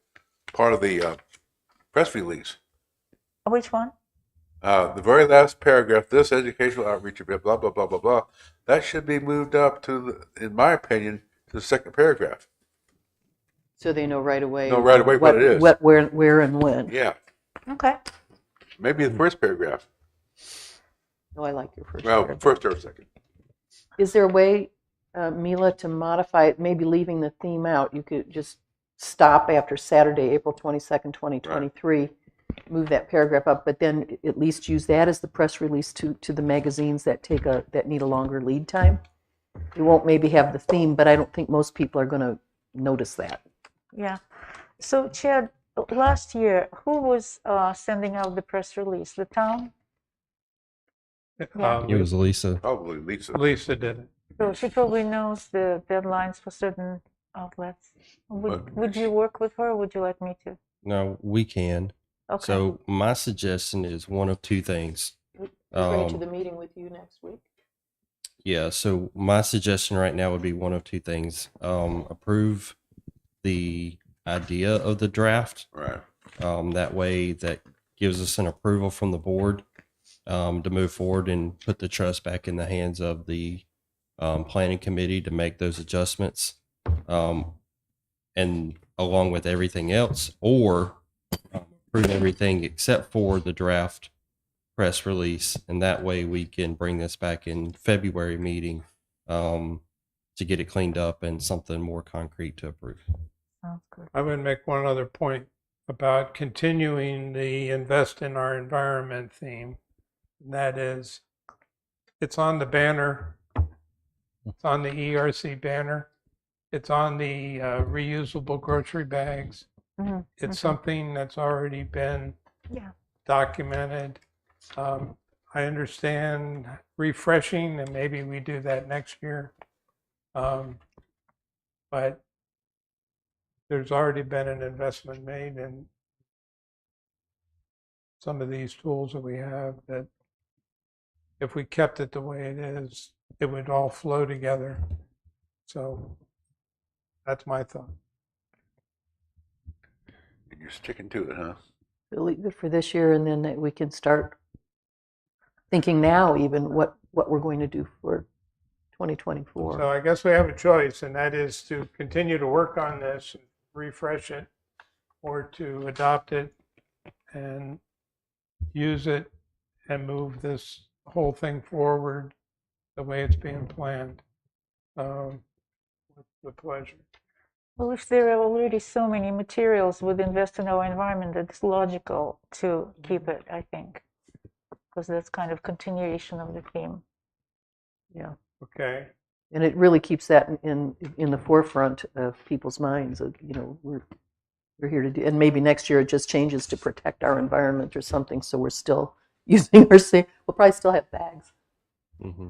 part of the press release. Which one? The very last paragraph, this educational outreach, blah, blah, blah, blah, blah, that should be moved up to, in my opinion, to the second paragraph. So they know right away. Know right away what it is. Where, and when. Yeah, Okay. maybe the first paragraph. No, I like your first. Well, paragraph. first or second. Is there a way, Mila, to modify it, maybe leaving the theme out? You could just stop after Saturday, April 22nd, 2023, move that paragraph up, but then at least use that as the press release to the magazines that need a longer lead time. You won't maybe have the theme, but I don't think most people are going to notice that. Yeah. So, Chad, last year, who was sending out the press release? The town? Yeah. It was Lisa. Probably Lisa. Lisa did it. So she probably knows the deadlines for certain outlets. Would you work with her, or would you like me to? No, we can. Okay. So my suggestion is one of two things. Bring to the meeting with you next week. Yeah, so my suggestion right now would be one of two things. Approve the idea of the draft. Right. That way that gives us an approval from the board to move forward and put the trust back in the hands of the planning committee to make those adjustments. And along with everything else, or approve everything except for the draft press release, and that way we can bring this back in February meeting to get it cleaned up and something more concrete to approve. Sounds good. I would make one other point about continuing the invest in our environment theme. And that is, it's on the banner. It's on the ERC banner. It's on the reusable grocery bags. Mhm, It's mhm. something that's already been Yeah. documented. I understand refreshing, and maybe we do that next year. But there's already been an investment made in some of these tools that we have, that if we kept it the way it is, it would all flow together. So that's my thought. And you're sticking to it, huh? Really good for this year, and then we can start thinking now even what we're going to do for 2024. So I guess we have a choice, and that is to continue to work on this, refresh it, or to adopt it and use it and move this whole thing forward the way it's being planned. With pleasure. Well, if there are already so many materials with invest in our environment, it's logical to keep it, I think, because that's kind of continuation of the theme. Yeah, Okay. and it really keeps that in the forefront of people's minds. Of, we're here to do, and maybe next year it just changes to protect our environment or something. So we're still using our safe. We'll probably still have bags, Mm-hmm.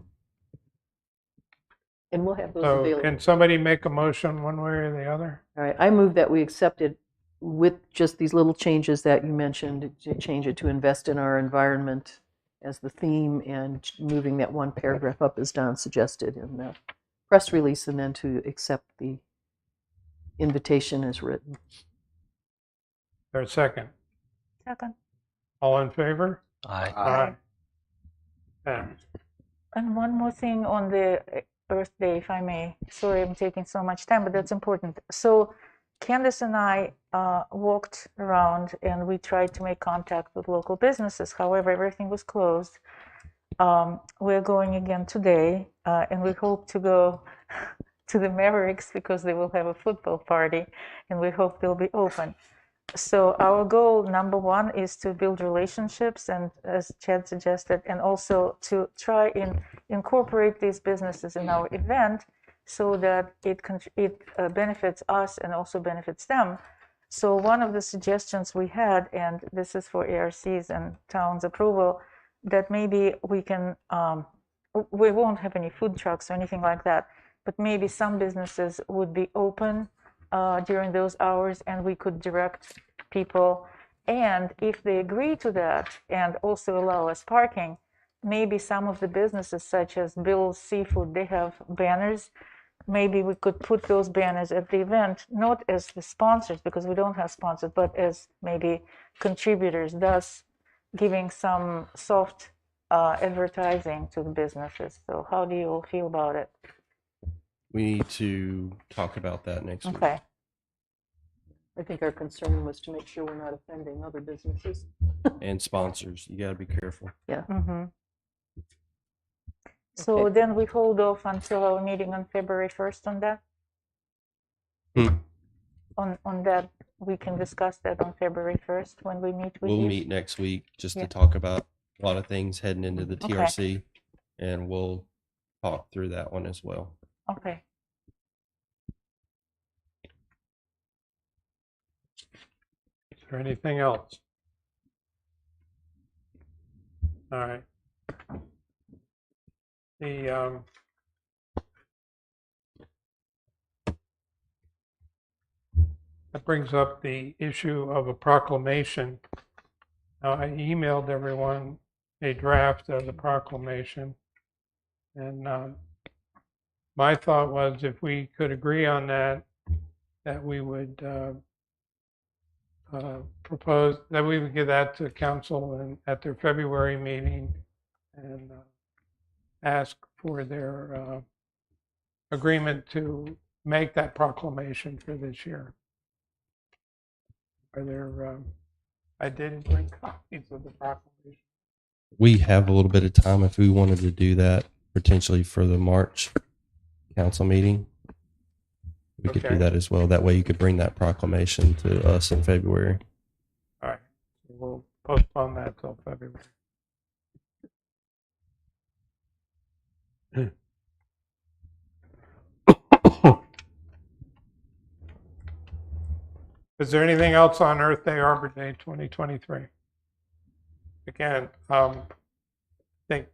and we'll have those So available. can somebody make a motion one way or the other? All right, I move that we accept it with just these little changes that you mentioned, to change it to invest in our environment as the theme, and moving that one paragraph up as Don suggested in the press release and then to accept the invitation as written. There's a second. Second. All in favor? Aye. Aye. Passed. And one more thing on the Earth Day, if I may. Sorry, I'm taking so much time, but that's important. So Candace and I walked around and we tried to make contact with local businesses. However, everything was closed. We're going again today, and we hope to go to the Mavericks because they will have a football party, and we hope they'll be open. So our goal, number one, is to build relationships, and as Chad suggested, and also to try and incorporate these businesses in our event so that it benefits us and also benefits them. So one of the suggestions we had, and this is for ERCs and town's approval, that maybe we can, we won't have any food trucks or anything like that, but maybe some businesses would be open during those hours, and we could direct people. And if they agree to that and also allow us parking, maybe some of the businesses such as Bill's Seafood, they have banners. Maybe we could put those banners at the event, not as the sponsors, because we don't have sponsors, but as maybe contributors, thus giving some soft advertising to the businesses. So how do you all feel about it? We need to talk about that next week. Okay. I think our concern was to make sure we're not offending other businesses. And sponsors, you got to be careful. Mm-hmm. So Okay. then we hold off until our meeting on February 1st on that? On that, we can discuss that on February 1st when we meet with you? We'll meet next week just Yeah. to talk about a lot of things heading into the Okay. TRC, and we'll talk through that one as well. Okay. Is there anything else? All right. That brings up the issue of a proclamation. Now, I emailed everyone a draft of the proclamation, and my thought was if we could agree on that, that we would propose that we would give that to council and at their February meeting and ask for their agreement to make that proclamation for this year. Are there? I did bring copies of the proclamation. We have a little bit of time if we wanted to do that potentially for the March council meeting. We could Okay. do that as well. That way you could bring that proclamation to us in February. All right, so we'll postpone that till February. Is there anything else on Earth Day, Arbor Day 2023? Again, I think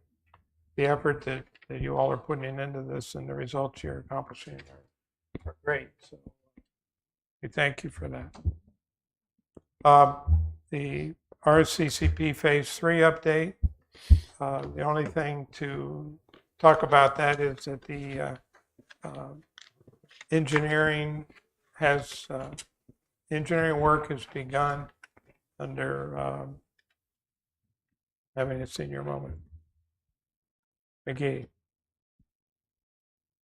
the effort that you all are putting into this and the results you're accomplishing are great. So we thank you for that. The RCCP Phase 3 update. The only thing to talk about that is that the engineering work has begun under having a senior moment. McGee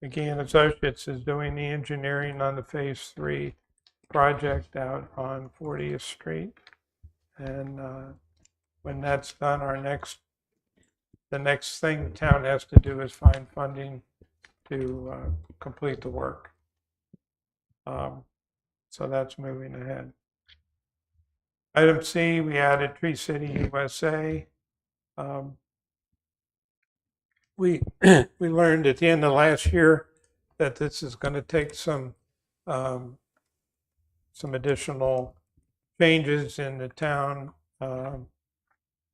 and Associates is doing the engineering on the Phase 3 project out on 40th Street. And when that's done, the next thing the town has to do is find funding to complete the work. So that's moving ahead. Item C, we added Tree City USA. We learned at the end of last year that this is going to take some additional changes in the town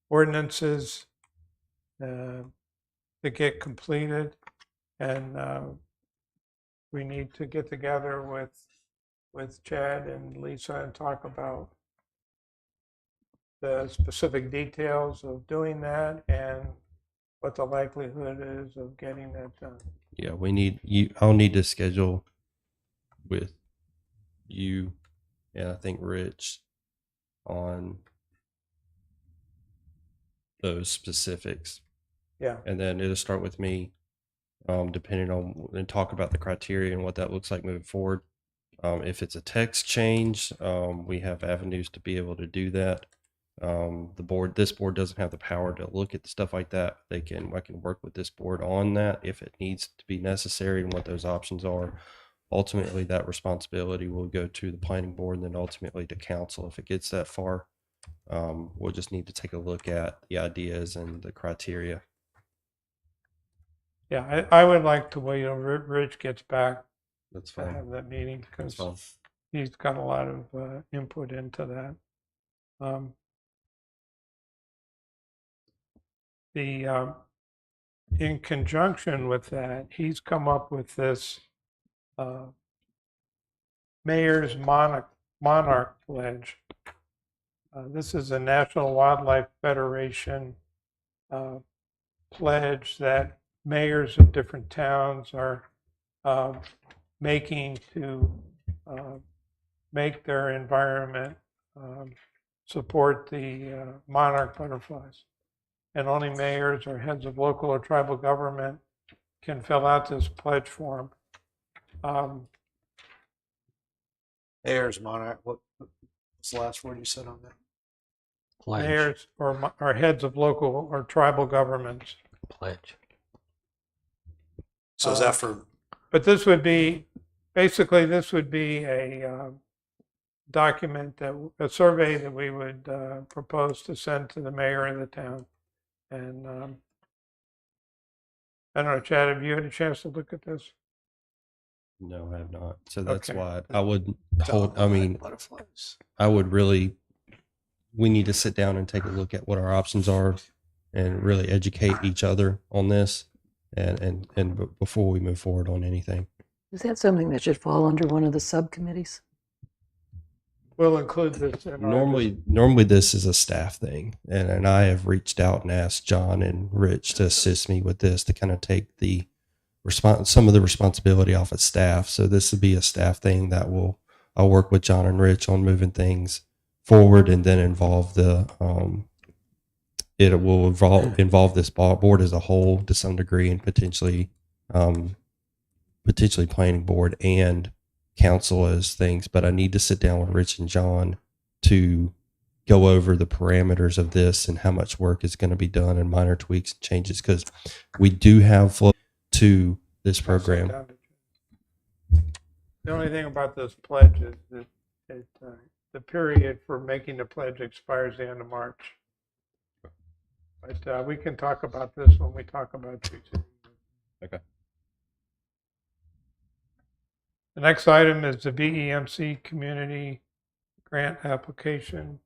ordinances to get completed, and we need to get together with Chad and Lisa and talk about the specific details of doing that and what the likelihood is of getting that done. Yeah, we need you. I'll need to schedule with you and I think Rich on those specifics. Yeah. And then it'll start with me, depending on and talk about the criteria and what that looks like moving forward. If it's a text change, we have avenues to be able to do that. This board doesn't have the power to look at the stuff like that. I can work with this board on that if it needs to be necessary and what those options are. Ultimately, that responsibility will go to the planning board and then ultimately to council if it gets that far. We'll just need to take a look at the ideas and the criteria. Yeah, I would like to wait till Rich gets back That's to fine. have that meeting That's because fine. he's got a lot of input into that. In conjunction with that, he's come up with this Mayor's Monarch Pledge. This is a National Wildlife Federation pledge that mayors of different towns are making to make their environment support the monarch butterflies. And only mayors or heads of local or tribal government can fill out this pledge form. Ayers Monarch, what's the last word you said on that? Pledge. Mayors or heads of local or tribal governments. Pledge. So is that for, But this would be, basically, this would be a document a survey that we would propose to send to the mayor of the town. And I don't know, Chad, have you had a chance to look at this? No, I have not. So that's Okay. why I would John, I mean, butterflies? I would really, we need to sit down and take a look at what our options are and really educate each other on this and before we move forward on anything. Is that something that should fall under one of the subcommittees? We'll include this in our. Normally this is a staff thing, and I have reached out and asked John and Rich to assist me with this to kind of take the some of the responsibility off of staff. So this would be a staff thing that I'll work with John and Rich on moving things forward, and then involve it will involve this board as a whole to some degree, and potentially planning board and council as things. But I need to sit down with Rich and John to go over the parameters of this and how much work is going to be done and minor tweaks and changes, because we do have flow to this program. The only thing about this pledge is that the period for making the pledge expires the end of March. But we can talk about this when we talk about Tuesday. Okay. The next item is the BEMC community grant application.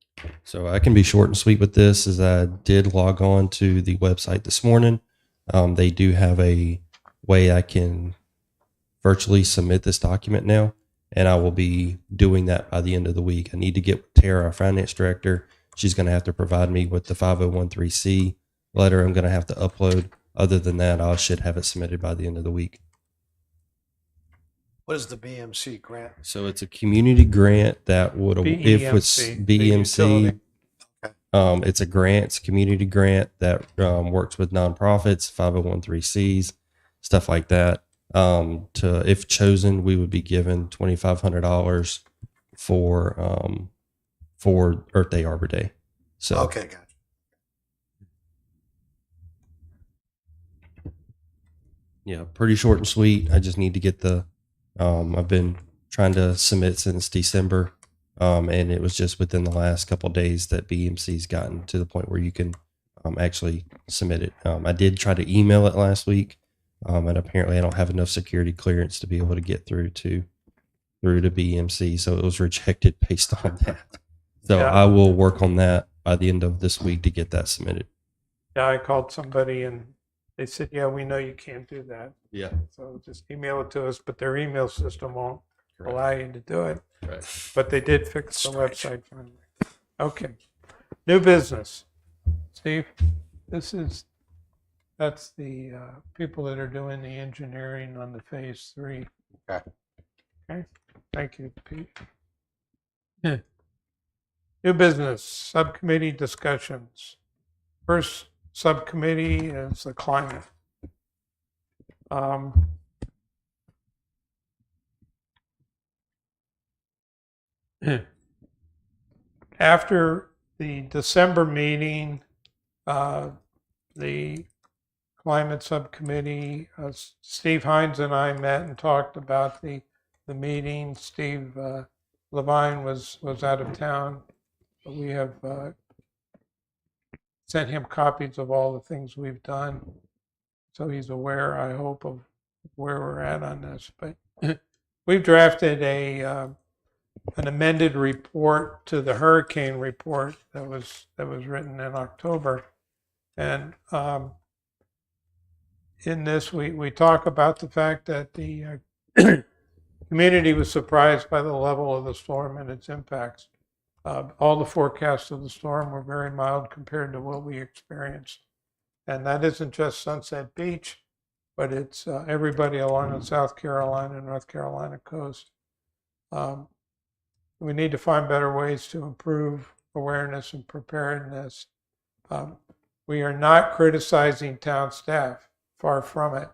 So I can be short and sweet with this, as I did log on to the website this morning. They do have a way I can virtually submit this document now, and I will be doing that by the end of the week. I need to get with Tara, our finance director. She's going to have to provide me with the 5013C letter I'm going to have to upload. Other than that, I should have it submitted by the end of the week. What is the BMC grant? So it's a community grant that would, if it's BEMC, the BMC, utility. it's a grant, it's a community grant that works with nonprofits, 5013Cs, stuff like that. If chosen, we would be given $2,500 for Earth Day, Arbor Day. So Okay, gotcha. yeah, pretty short and sweet. I just need to get I've been trying to submit since December, and it was just within the last couple of days that BMC's gotten to the point where you can actually submit it. I did try to email it last week, and apparently I don't have enough security clearance to be able to get through to BMC, so it was rejected based on that. So Yeah. I will work on that by the end of this week to get that submitted. Yeah, I called somebody and they said, yeah, we know you can't do that. Yeah. So just email it to us, but their email system won't allow you to do it. Right. But they did fix the website finally. Okay. New business. Steve, this is That's the people that are doing the engineering on the phase 3. Okay. Okay. Thank you, Pete. New business subcommittee discussions. First subcommittee is the climate. After the December meeting, the climate subcommittee, Steve Hines and I met and talked about the meeting. Steve Levine was out of town, but we have sent him copies of all the things we've done, so he's aware, I hope, of where we're at on this. But we've drafted an amended report to the hurricane report that was written in October, and in this we talk about the fact that the community was surprised by the level of the storm and its impacts. All the forecasts of the storm were very mild compared to what we experienced. And that isn't just Sunset Beach, but it's everybody along the South Carolina and North Carolina coast. We need to find better ways to improve awareness and preparedness. We are not criticizing town staff, far from it.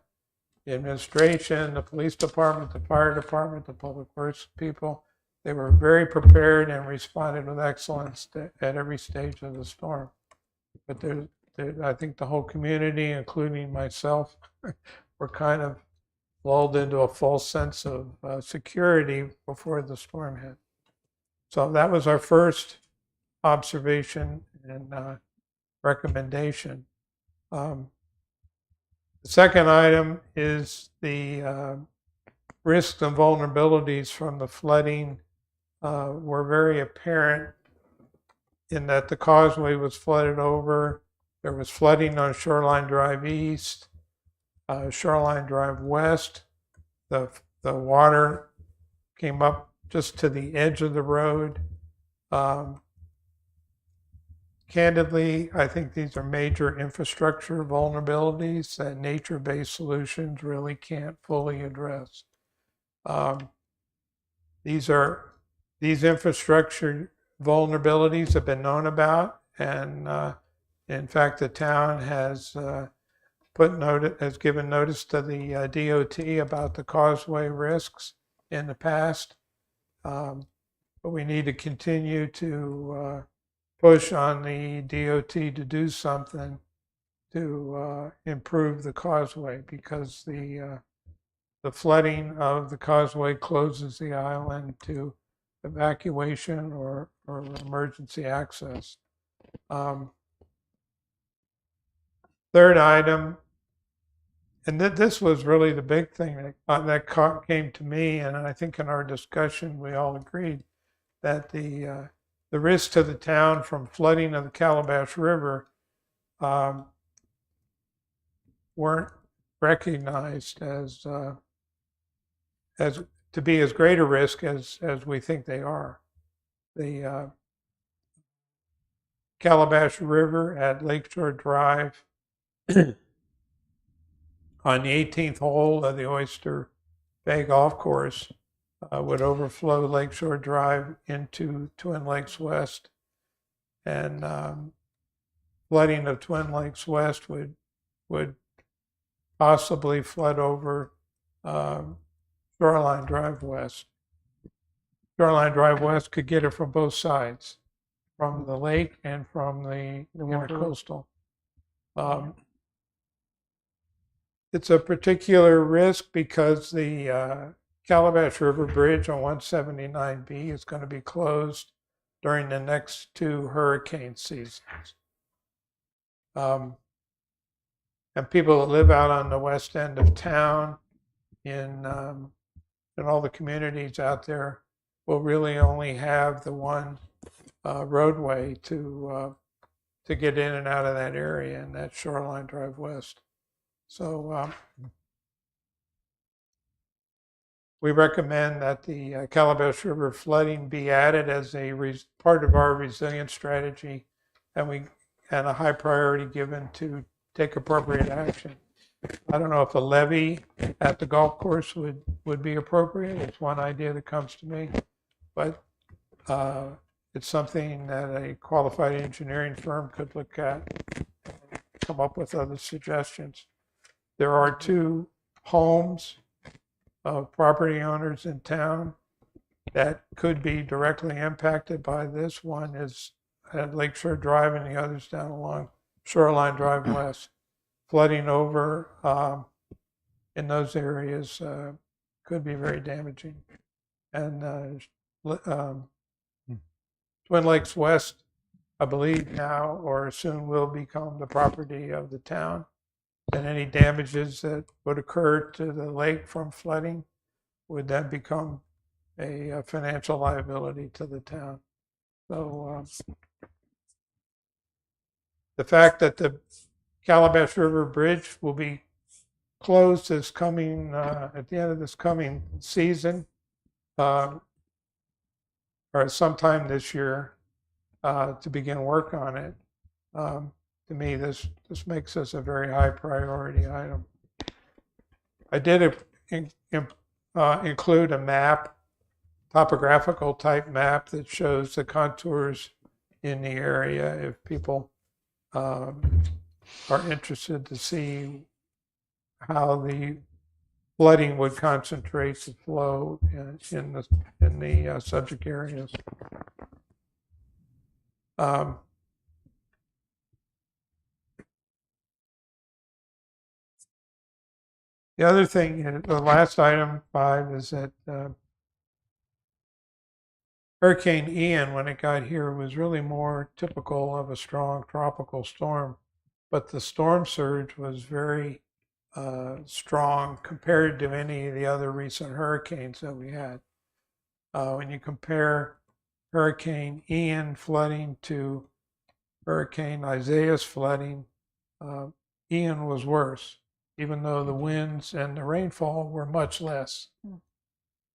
The administration, the police department, the fire department, the public works people, they were very prepared and responded with excellence at every stage of the storm. But I think the whole community, including myself, were kind of lulled into a false sense of security before the storm hit. So that was our first observation and recommendation. The second item is the risks and vulnerabilities from the flooding were very apparent in that the causeway was flooded over. There was flooding on Shoreline Drive East, Shoreline Drive West. The water came up just to the edge of the road. Candidly, I think these are major infrastructure vulnerabilities that nature-based solutions really can't fully address. These infrastructure vulnerabilities have been known about, and in fact, the town has given notice to the DOT about the causeway risks in the past. But we need to continue to push on the DOT to do something to improve the causeway, because the flooding of the causeway closes the island to evacuation or emergency access. Third item, and this was really the big thing that came to me, and I think in our discussion we all agreed that the risk to the town from flooding of the Calabash River weren't recognized as to be as great a risk as we think they are. The Calabash River at Lakeshore Drive on the 18th hole of the Oyster Bay Golf Course would overflow Lakeshore Drive into Twin Lakes West, and flooding of Twin Lakes West would possibly flood over Shoreline Drive West. Shoreline Drive West could get it from both sides, from the lake and from the intercoastal. It's a particular risk because the Calabash River Bridge on 179B is going to be closed during the next 2 hurricane seasons. And people that live out on the west end of town in all the communities out there will really only have the one roadway to get in and out of that area, and that's Shoreline Drive West. So we recommend that the Calabash River flooding be added as a part of our resilience strategy, and a high priority given to take appropriate action. I don't know if a levy at the golf course would be appropriate. It's one idea that comes to me, but it's something that a qualified engineering firm could look at, come up with other suggestions. There are 2 homes of property owners in town that could be directly impacted by this. One is at Lakeshore Drive and the other's down along Shoreline Drive West. Flooding over in those areas could be very damaging. And Twin Lakes West, I believe now or soon will become the property of the town. And any damages that would occur to the lake from flooding would then become a financial liability to the town. So the fact that the Calabash River Bridge will be closed this coming at the end of this coming season, or sometime this year, to begin work on it. To me, this makes this a very high priority item. I did include a map, topographical type map that shows the contours in the area if people are interested to see how the flooding would concentrate the flow in the subject areas. The other thing, the last item 5, is that Hurricane Ian, when it got here, was really more typical of a strong tropical storm, but the storm surge was very strong compared to any of the other recent hurricanes that we had. When you compare Hurricane Ian flooding to Hurricane Isaiah's flooding, Ian was worse, even though the winds and the rainfall were much less.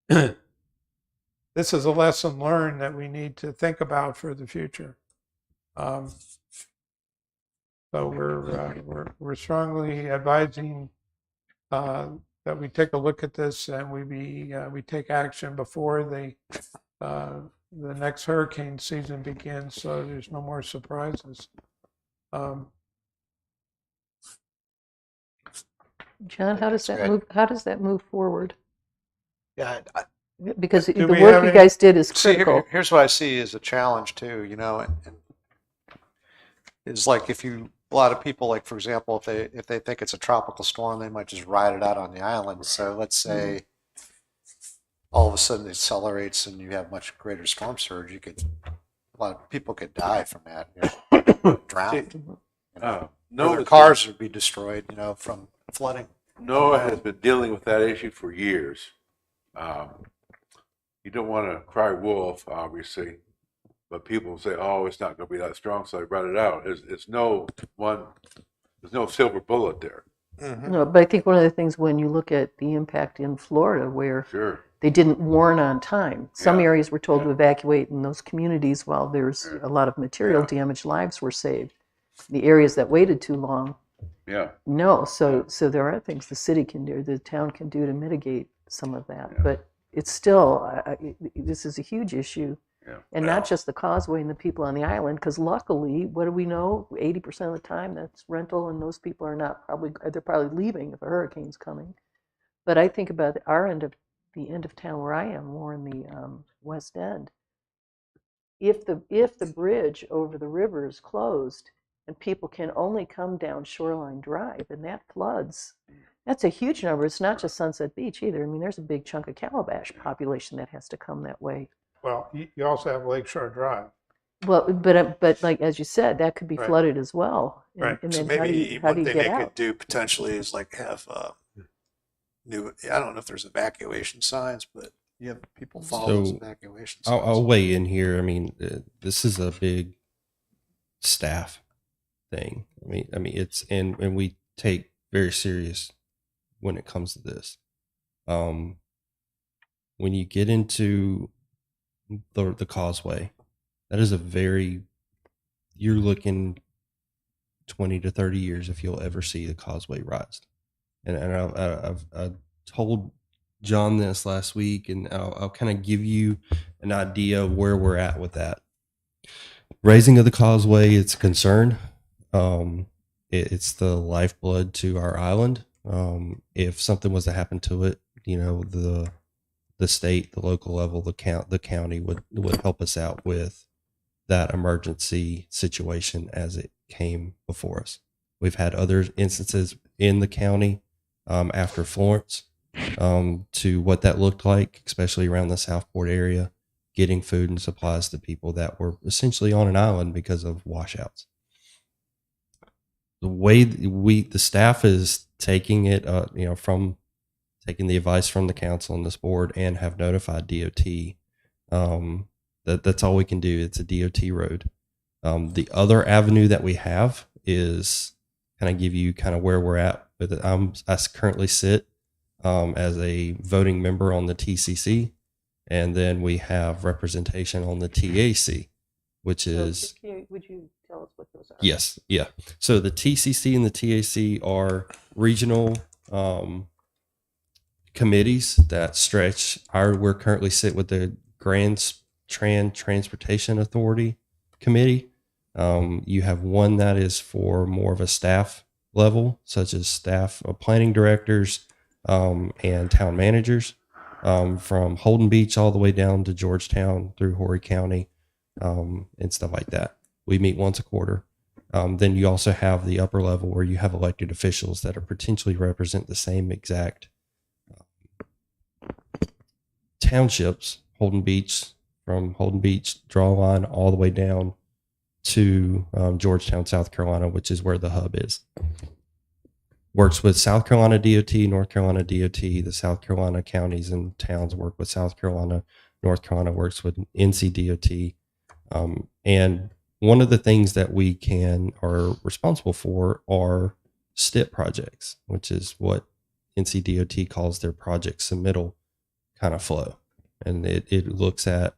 This is a lesson learned that we need to think about for the future. So we're strongly advising that we take a look at this and we take action before the next hurricane season begins, so there's no more surprises. John, how does that move? How does that move forward? Yeah, Because Do the we work have you any- guys did is see, critical. here's what I see as a challenge too, you know, and is like if you, a lot of people, like for example, if they think it's a tropical storm, they might just ride it out on the island. So let's say all of a sudden it accelerates and you have much greater storm surge, a lot of people could die from that, you know, drown. You know, or their cars would be destroyed, you know, from flooding. NOAA has been dealing with that issue for years. You don't want to cry wolf, obviously, but people say, "Oh, it's not going to be that strong," so I brought it out. There's no silver bullet there. No, but I think one of the things when you look at the impact in Florida, where Sure. they didn't warn on time, some Yeah. areas were told to Yeah. evacuate in those communities while there's Yeah. a lot of material Yeah. damage, lives were saved. The areas that waited too long, Yeah. no. So there are things the city can do, the town can do to mitigate some of that. Yeah. But it's still, this is a huge issue. Yeah. And not just the causeway and the people on the island, because luckily, what do we know? 80% of the time that's rental, and those people are they're probably leaving if a hurricane's coming. But I think about the end of town where I am, more in the West End. If the bridge over the river is closed and people can only come down Shoreline Drive and that floods, that's a huge number. It's not just Sunset Beach either. I mean, there's a big chunk of Calabash population that has to come that way. Well, you also have Lakeshore Drive. Well, but like as you said, that could be Right. flooded as well. And, Right. and So then maybe how do one you thing get they out? could do potentially is like have I don't know if there's evacuation signs, but you have people follow those So, evacuation signs. I'll weigh in here. I mean, this is a big staff thing. I mean, it's and we take very serious when it comes to this. When you get into the causeway, that is you're looking 20 to 30 years if you'll ever see the causeway rise. And I told John this last week, and I'll kind of give you an idea of where we're at with that. Raising of the causeway, it's a concern. It's the lifeblood to our island. If something was to happen to it, the state, the local level, the county would help us out with that emergency situation as it came before us. We've had other instances in the county after Florence to what that looked like, especially around the Southport area, getting food and supplies to people that were essentially on an island because of washouts. The way the staff is taking it, from taking the advice from the council and this board, and have notified DOT. That's all we can do. It's a DOT road. The other avenue that we have is kind of give you kind of where we're at with it. I currently sit as a voting member on the TCC, and then we have representation on the TAC, which is. Would you tell us what those are? Yes, yeah. So the TCC and the TAC are regional committees that stretch. We're currently sit with the Grand Transportation Authority Committee. You have one that is for more of a staff level, such as staff planning directors and town managers, from Holden Beach all the way down to Georgetown through Horry County, and stuff like that. We meet once a quarter. Then you also have the upper level where you have elected officials that are potentially represent the same exact townships. Holden Beach, from Holden Beach, draw a line all the way down to Georgetown, South Carolina, which is where the hub is. Works with South Carolina DOT, North Carolina DOT. The South Carolina counties and towns work with South Carolina. North Carolina works with NC DOT. And one of the things that we are responsible for are STIP projects, which is what NC DOT calls their project submittal kind of flow. And it looks at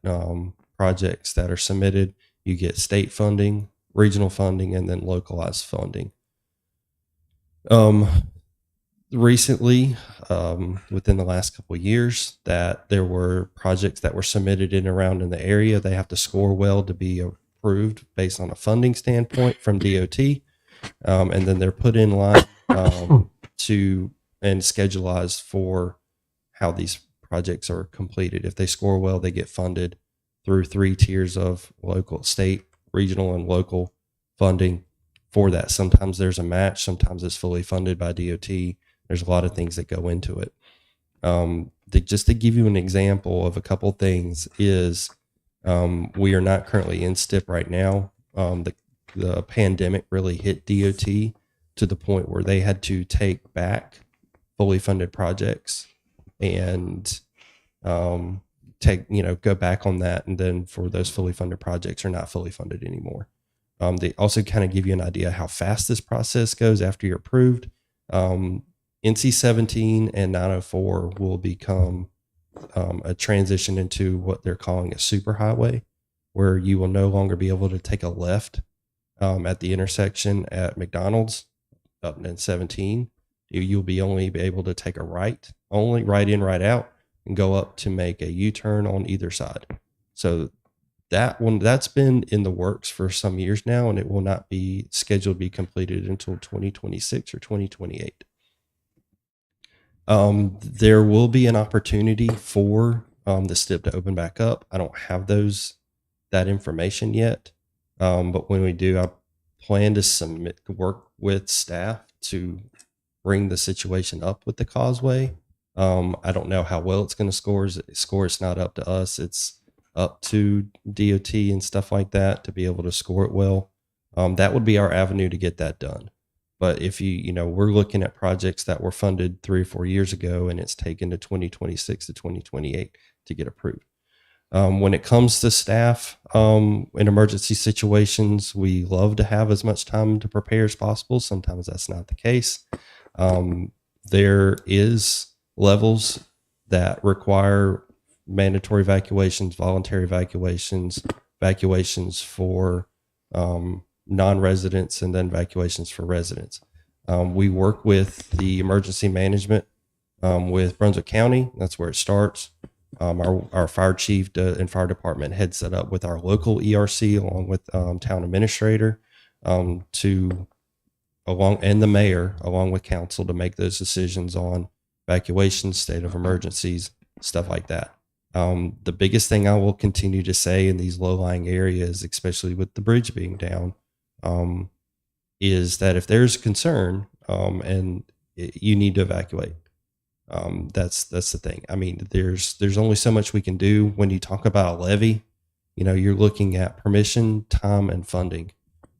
projects that are submitted. You get state funding, regional funding, and then localized funding. Recently, within the last couple of years, that there were projects that were submitted in and in the area. They have to score well to be approved based on a funding standpoint from DOT. And then they're put in line to and schedulized for how these projects are completed. If they score well, they get funded through 3 tiers of local, state, regional, and local funding for that. Sometimes there's a match. Sometimes it's fully funded by DOT. There's a lot of things that go into it. Just to give you an example of a couple things is we are not currently in STIP right now. The pandemic really hit DOT to the point where they had to take back fully funded projects and go back on that. And then for those fully funded projects are not fully funded anymore. They also kind of give you an idea how fast this process goes after you're approved. NC 17 and 904 will become a transition into what they're calling a superhighway, where you will no longer be able to take a left at the intersection at McDonald's up in 17. You'll be only be able to take a right, only right in, right out, and go up to make a U-turn on either side. So that's been in the works for some years now, and it will not be scheduled to be completed until 2026 or 2028. There will be an opportunity for the STIP to open back up. I don't have that information yet, but when we do, I plan to work with staff to bring the situation up with the causeway. I don't know how well it's going to score. It's not up to us. It's up to DOT and stuff like that to be able to score it well. That would be our avenue to get that done. But if we're looking at projects that were funded 3 or 4 years ago, and it's taken to 2026 to 2028 to get approved. When it comes to staff in emergency situations, we love to have as much time to prepare as possible. Sometimes that's not the case. There is levels that require mandatory evacuations, voluntary evacuations for non-residents and then evacuations for residents. We work with the emergency management with Brunswick County. That's where it starts. Our fire chief and fire department heads that up with our local ERC along with town administrator and the mayor along with council to make those decisions on evacuations, state of emergencies, stuff like that. The biggest thing I will continue to say in these low-lying areas, especially with the bridge being down, is that if there's concern you need to evacuate. That's the thing. I mean, there's only so much we can do. When you talk about a levy, you're looking at permission, time, and funding.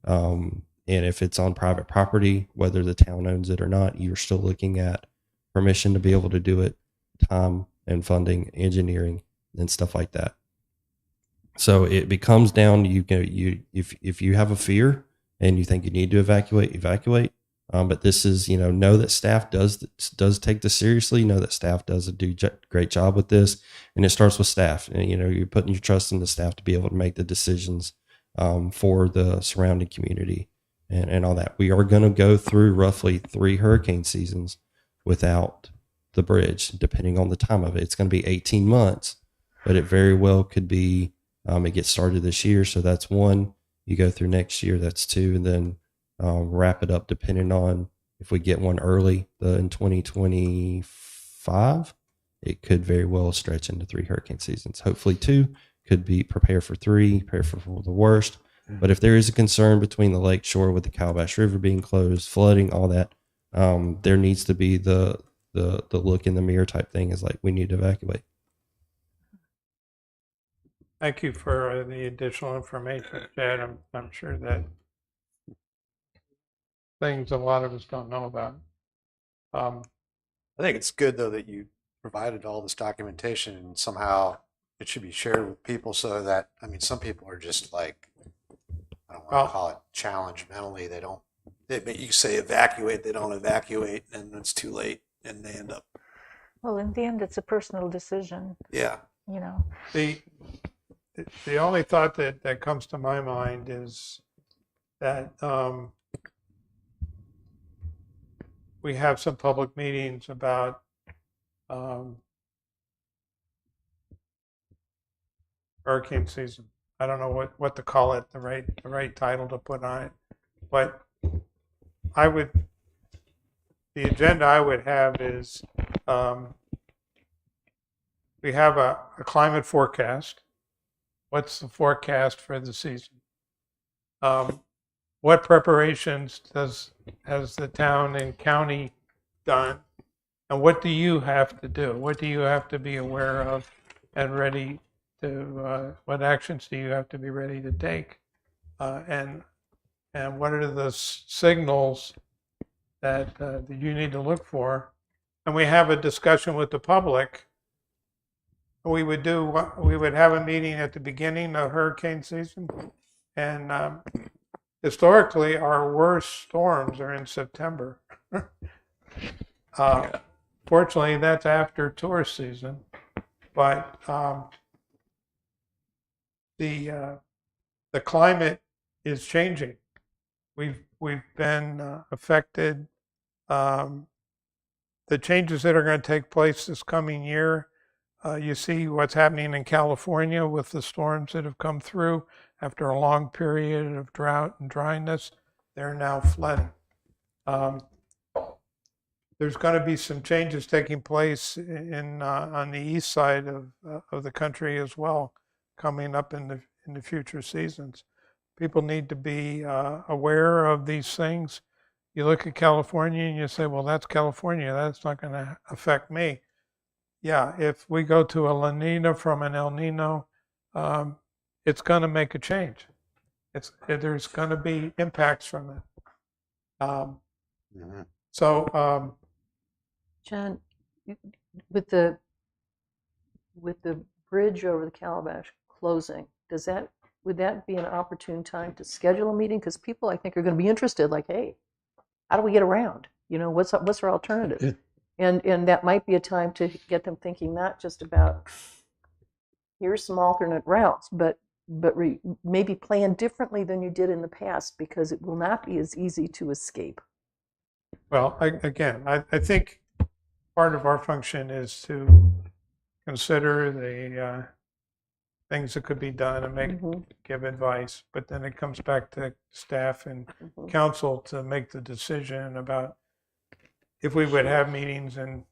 And if it's on private property, whether the town owns it or not, you're still looking at permission to be able to do it, time and funding, engineering, and stuff like that. So it becomes down to if you have a fear and you think you need to evacuate. But this is, know that staff does take this seriously. Know that staff does a great job with this, and it starts with staff. And you're putting your trust in the staff to be able to make the decisions for the surrounding community and all that. We are going to go through roughly 3 hurricane seasons without the bridge, depending on the time of it. It's going to be 18 months, but it very well could be. It gets started this year, so that's 1. You go through next year, that's 2, and then wrap it up depending on if we get one early in 2025. It could very well stretch into 3 hurricane seasons. Hopefully 2, could be prepare for 3, prepare for the worst. But if there is a concern between the lake shore with the Calabash River being closed, flooding, all that, there needs to be the look in the mirror type thing, is like, we need to evacuate. Thank you for the additional information, Chad. I'm sure that things a lot of us don't know about. I think it's good though that you provided all this documentation, and somehow it should be shared with people so that, some people are just like, I don't want to call it challenged mentally. You say evacuate, they don't evacuate, and it's too late and they end up. Well, in the end, it's a personal decision. Yeah. The only thought that comes to my mind is that we have some public meetings about hurricane season. I don't know what to call it, the right title to put on it, but the agenda I would have is we have a climate forecast. What's the forecast for the season? What preparations has the town and county done? And what do you have to do? What do you have to be aware of and ready to, what actions do you have to be ready to take? And what are the signals that you need to look for? And we have a discussion with the public. We would have a meeting at the beginning of hurricane season, and historically our worst storms are in September. Fortunately, that's after tourist season, but the climate is changing. We've been affected. The changes that are going to take place this coming year. You see what's happening in California with the storms that have come through after a long period of drought and dryness. They're now flooding. There's going to be some changes taking place on the east side of the country as well, coming up in the future seasons. People need to be aware of these things. You look at California and you say, well, that's California. That's not going to affect me. Yeah, if we go to a La Nina from an El Nino, it's going to make a change. There's going to be impacts from it. So, John, with the bridge over the Calabash closing, would that be an opportune time to schedule a meeting? Because people, I think, are going to be interested. Like, hey, how do we get around? What's our alternative? And that might be a time to get them thinking not just about here's some alternate routes, but but maybe plan differently than you did in the past, because it will not be as easy to escape. Well, I think part of our function is to consider the things that could be done and give advice, but then it comes back to staff and council to make the decision about if we would have meetings and.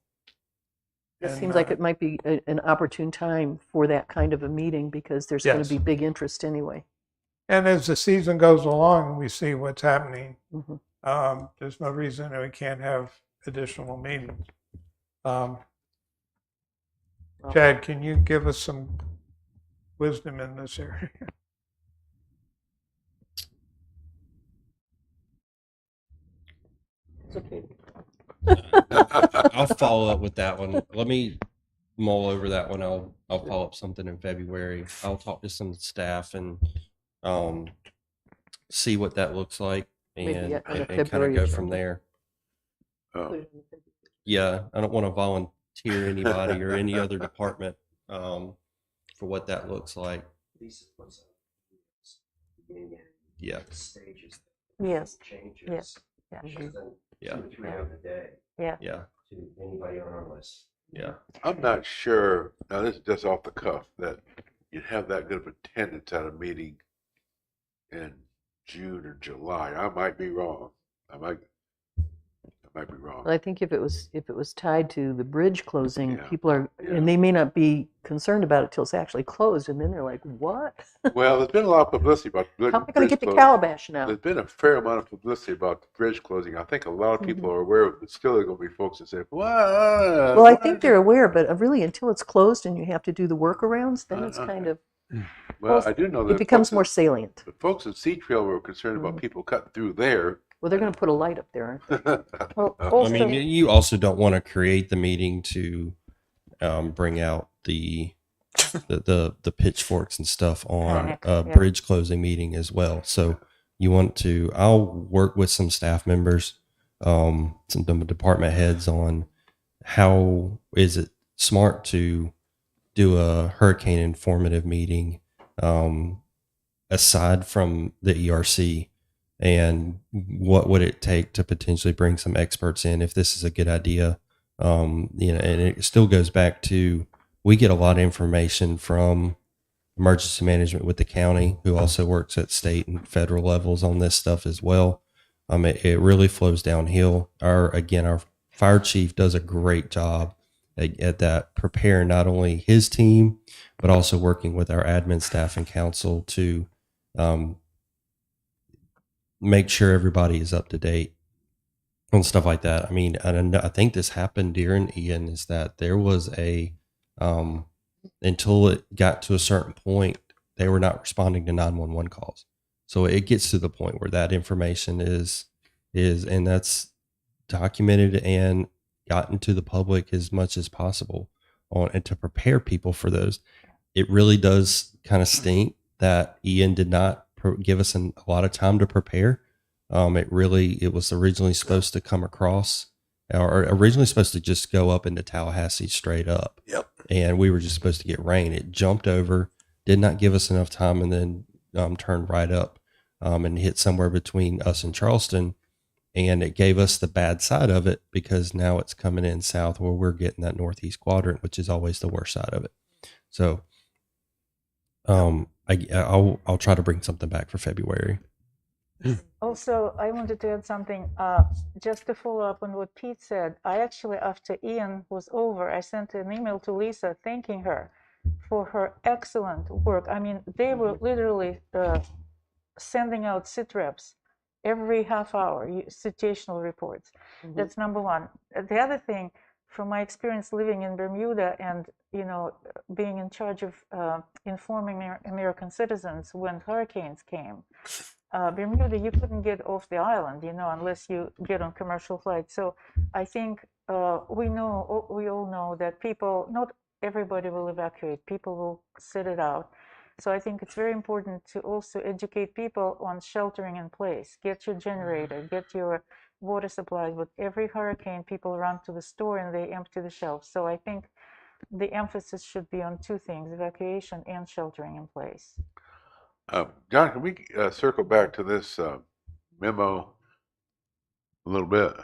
It seems like it might be an opportune time for that kind of a meeting, because there's going Yes. to be big interest anyway. And as the season goes along, we see what's happening. Mhm. There's no reason that we can't have additional meetings. Chad, can you give us some wisdom in this area? It's okay. I'll follow up with that one. Let me mull over that one. I'll follow up something in February. I'll talk to some staff and see what that looks like Maybe and on a kind of February go agenda. from there. Oh, Yeah, I don't want to volunteer anybody or any other department for what that looks like. Yeah. Yes. Yes. Yeah. Yeah. Yeah. Yeah. Yeah. I'm not sure, now this is just off the cuff, that you'd have that good of attendance at a meeting in June or July. I might be wrong. I might be wrong. But I think if it was tied to the bridge closing, Yeah. people are, and they may not be concerned about it till it's actually closed, and then they're like, "What? Well, there's been a lot of publicity about the How am I going to bridge get to closing. Calabash now?" There's been a fair amount of publicity about the bridge closing. I think a lot of people are aware of it, but still there are going to be folks that say, Well, I think they're aware, but really, until it's closed and you have to do the workarounds, then it's kind of, Well, I do know that it becomes folks more salient. the folks at Sea Trail were concerned about people cutting through there. Well, they're going to put a light up there, aren't they? Well, I also, mean, you also don't want to create the meeting to bring out the pitchforks and stuff on Panic, a yeah. bridge closing meeting as well. So you want to, I'll work with some staff members, some department heads on how is it smart to do a hurricane informative meeting aside from the ERC, and what would it take to potentially bring some experts in if this is a good idea. And it still goes back to, we get a lot of information from emergency management with the county, who also works at state and federal levels on this stuff as well. It really flows downhill. Our fire chief does a great job at that, preparing not only his team, but also working with our admin staff and council to make sure everybody is up to date on stuff like that. I mean, and I think this happened during Ian, is that there was until it got to a certain point, they were not responding to 911 calls. So it gets to the point where that information is, and that's documented and gotten to the public as much as possible and to prepare people for those. It really does kind of stink that Ian did not give us a lot of time to prepare. It was originally supposed to come across, or originally supposed to just go up into Tallahassee straight up. Yep. And we were just supposed to get rain. It jumped over, did not give us enough time, and then turned right up and hit somewhere between us and Charleston. And it gave us the bad side of it, because now it's coming in south where we're getting that northeast quadrant, which is always the worst side of it. So I'll try to bring something back for February. Also, I wanted to add something, just to follow up on what Pete said. I actually, after Ian was over, I sent an email to Lisa thanking her for her excellent work. I mean, they were literally sending out sit reps every half hour, situational reports. That's number one. The other thing, from my experience living in Bermuda and being in charge of informing American citizens when hurricanes came, Bermuda, you couldn't get off the island, unless you get on commercial flights. So I think we all know that not everybody will evacuate. People will sit it out. So I think it's very important to also educate people on sheltering in place. Get your generator, get your water supplies. With every hurricane, people run to the store and they empty the shelves. So I think the emphasis should be on two things: evacuation and sheltering in place. John, can we circle back to this memo a little bit?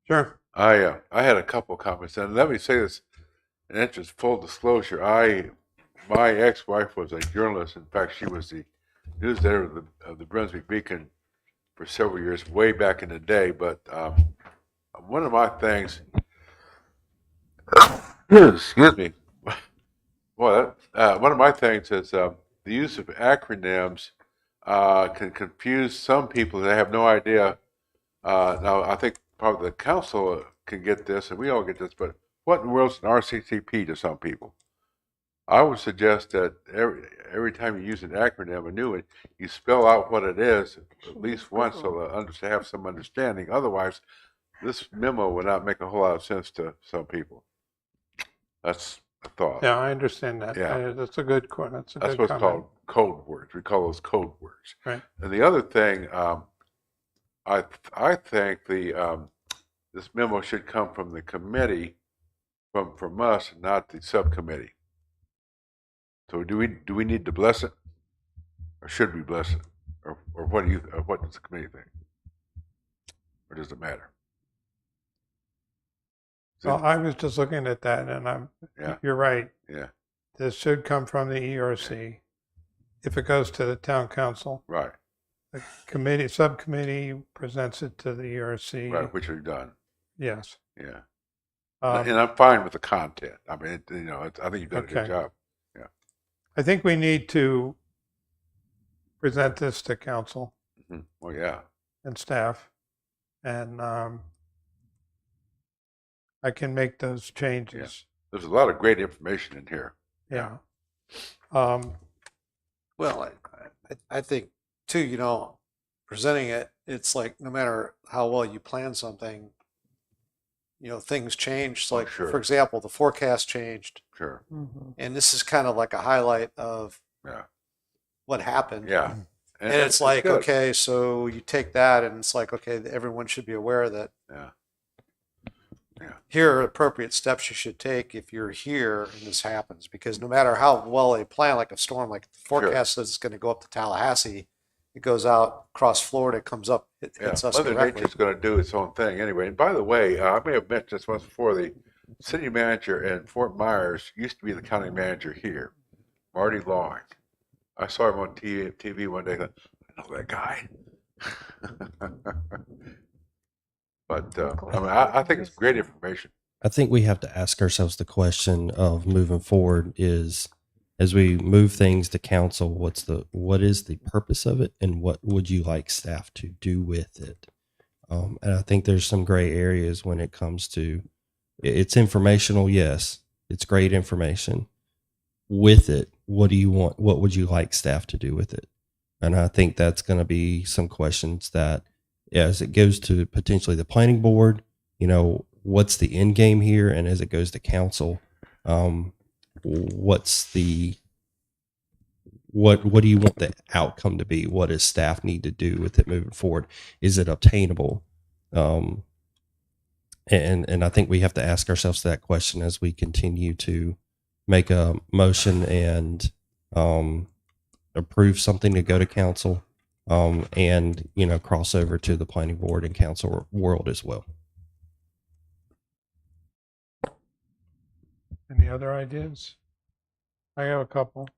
Sure. I had a couple comments, and let me say this in interest full disclosure. My ex-wife was a journalist. In fact, she was the news editor of the Brunswick Beacon for several years, way back in the day. But one of my things, excuse me, well, one of my things is the use of acronyms can confuse some people that have no idea. Now, I think probably the council can get this, and we all get this, but what in the world is an RCCP to some people? I would suggest that every time you use an acronym, a new one, you spell out what it is at least once so they'll have some understanding. Otherwise, this memo would not make a whole lot of sense to some people. That's a thought. Yeah, I understand that. Yeah. That's a good That's a That's good what's comment. called code words. We call those code words. Right. And the other thing, I think this memo should come from the committee, from us, not the subcommittee. So do we need to bless it, or should we bless it, or what does the committee think, or does it matter? Well, I was just looking at that, and Yeah. you're right. Yeah. This should come from the ERC. If it goes to the town council, Right. the subcommittee presents it to the ERC. Right. Which we've done. Yes. Yeah. Um, And I'm fine with the content. I mean, I think you've done a good Okay. job. I think we need to present this to council Mhm. Well, yeah. and staff, and I can make those changes. There's a lot of great information in here. Yeah. Well, I think too, presenting it, it's like no matter how well you plan something, things change. Oh, Like, sure. for example, the forecast changed, Sure. and this is kind of like a highlight of Yeah. what happened. Yeah. And it's like, good. okay, so you take that, and it's like, okay, everyone should be aware that Yeah. here are appropriate steps you should take if you're here and this happens. Because no matter how well they plan, like a storm, like the forecast says it's going to go up to Tallahassee, it goes out across Florida, comes up, it Yeah, hits us Mother directly. Nature's going to do its own thing anyway. And by the way, I may have mentioned this once before. The city manager in Fort Myers used to be the county manager here, Marty Long. I saw him on TV one day. I know that guy. But I mean, I think it's great information. I think we have to ask ourselves the question of moving forward is as we move things to council, what is the purpose of it and what would you like staff to do with it? And I think there's some gray areas when it comes to it's informational. Yes, it's great information. With it, what do you want? What would you like staff to do with it? And I think that's going to be some questions that as it goes to potentially the planning board, what's the end game here? And as it goes to council, what's the what do you want the outcome to be? What does staff need to do with it moving forward? Is it obtainable? And I think we have to ask ourselves that question as we continue to make a motion and approve something to go to council, and cross over to the planning board and council world as well. Any other ideas? I have a couple.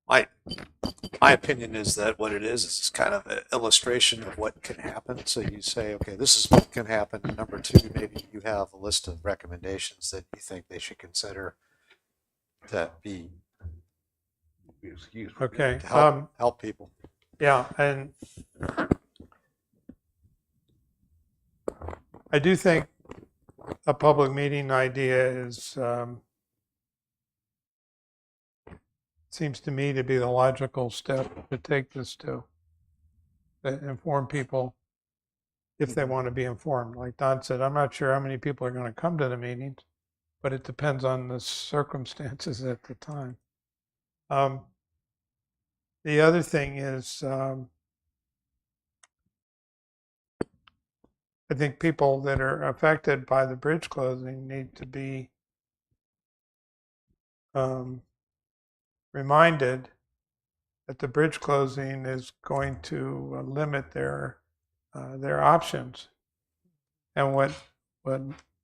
My opinion is that what it is it's kind of an illustration of what can happen. So you say, okay, this is what can happen. Number two, maybe you have a list of recommendations that you think they should consider to be Excuse me. Okay. to help people. Yeah, and I do think a public meeting idea is seems to me to be the logical step to take this to inform people if they want to be informed. Like Don said, I'm not sure how many people are going to come to the meetings, but it depends on the circumstances at the time. The other thing is, I think people that are affected by the bridge closing need to be reminded that the bridge closing is going to limit their options. And what